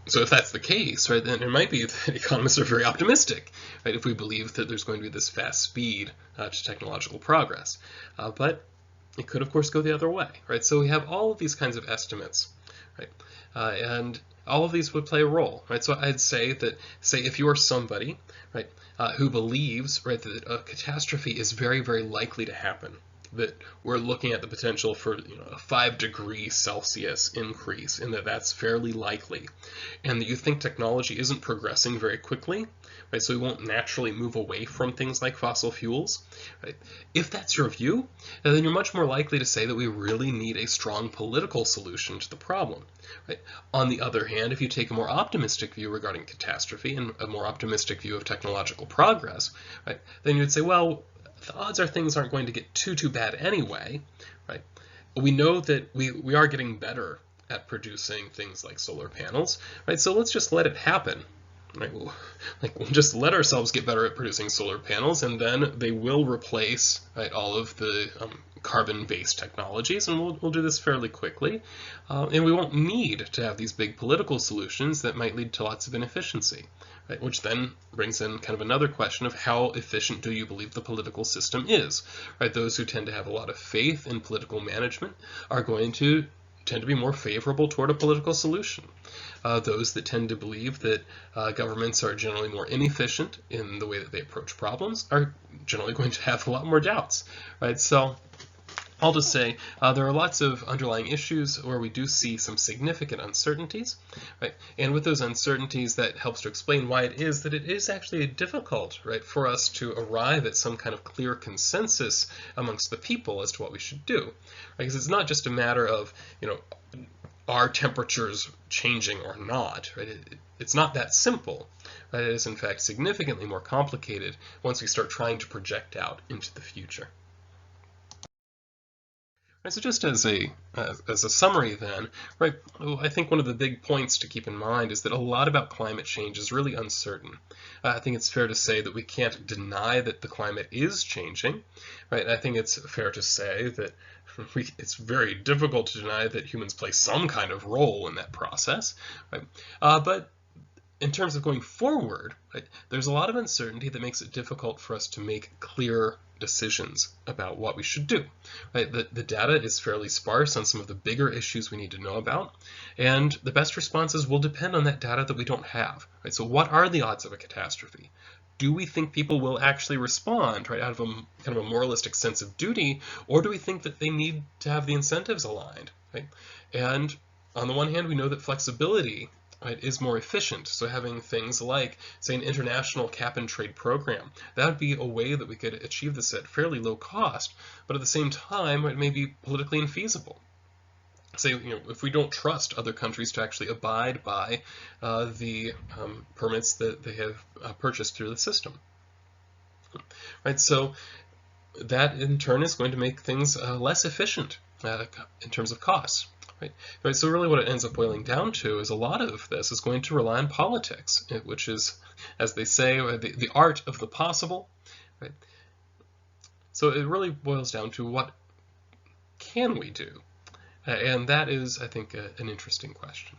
if that's the case, right, then it might be that economists are very optimistic, right, if we believe that there's going to be this fast speed to technological progress. But it could, of course, go the other way, right? So we have all of these kinds of estimates, right? And all of these would play a role, right? So I'd say that, say if you are somebody, right, who believes, right, that a catastrophe is very, very likely to happen, that we're looking at the potential for, a 5 degrees Celsius increase, and that's fairly likely, and that you think technology isn't progressing very quickly, right? So we won't naturally move away from things like fossil fuels, right? If that's your view, then you're much more likely to say that we really need a strong political solution to the problem, right? On the other hand, if you take a more optimistic view regarding catastrophe and a more optimistic view of technological progress, right, then you'd say, well, the odds are things aren't going to get too bad anyway, right? We know that we are getting better at producing things like solar panels, right? So let's just let it happen, right? We'll just let ourselves get better at producing solar panels, and then they will replace, right, all of the carbon-based technologies, and we'll do this fairly quickly, and we won't need to have these big political solutions that might lead to lots of inefficiency, right? Which then brings in kind of another question of how efficient do you believe the political system is, right? Those who tend to have a lot of faith in political management are going to tend to be more favorable toward a political solution. Those that tend to believe that governments are generally more inefficient in the way that they approach problems are generally going to have a lot more doubts, right? So I'll just say there are lots of underlying issues where we do see some significant uncertainties, right? And with those uncertainties, that helps to explain why it is that it is actually difficult, right, for us to arrive at some kind of clear consensus amongst the people as to what we should do, right? Because it's not just a matter of, are temperatures changing or not, right? It's not that simple, right? It is in fact significantly more complicated once we start trying to project out into the future. Right, so just as a summary then, right, I think one of the big points to keep in mind is that a lot about climate change is really uncertain. I think it's fair to say that we can't deny that the climate is changing, right? I think it's fair to say that it's very difficult to deny that humans play some kind of role in that process, right? But in terms of going forward, right, there's a lot of uncertainty that makes it difficult for us to make clear decisions about what we should do. Right? The data is fairly sparse on some of the bigger issues we need to know about, and the best responses will depend on that data that we don't have. Right? So what are the odds of a catastrophe? Do we think people will actually respond, right, out of a kind of a moralistic sense of duty, or do we think that they need to have the incentives aligned? Right? And on the one hand, we know that flexibility, right, is more efficient. So having things like, say, an international cap-and-trade program, that would be a way that we could achieve this at fairly low cost, but at the same time, it may be politically infeasible. Say, if we don't trust other countries to actually abide by the permits that they have purchased through the system. Right, so that in turn is going to make things less efficient in terms of costs. Right, so really what it ends up boiling down to is a lot of this is going to rely on politics, which is, as they say, the art of the possible. Right? So it really boils down to what can we do? And that is, I think, an interesting question.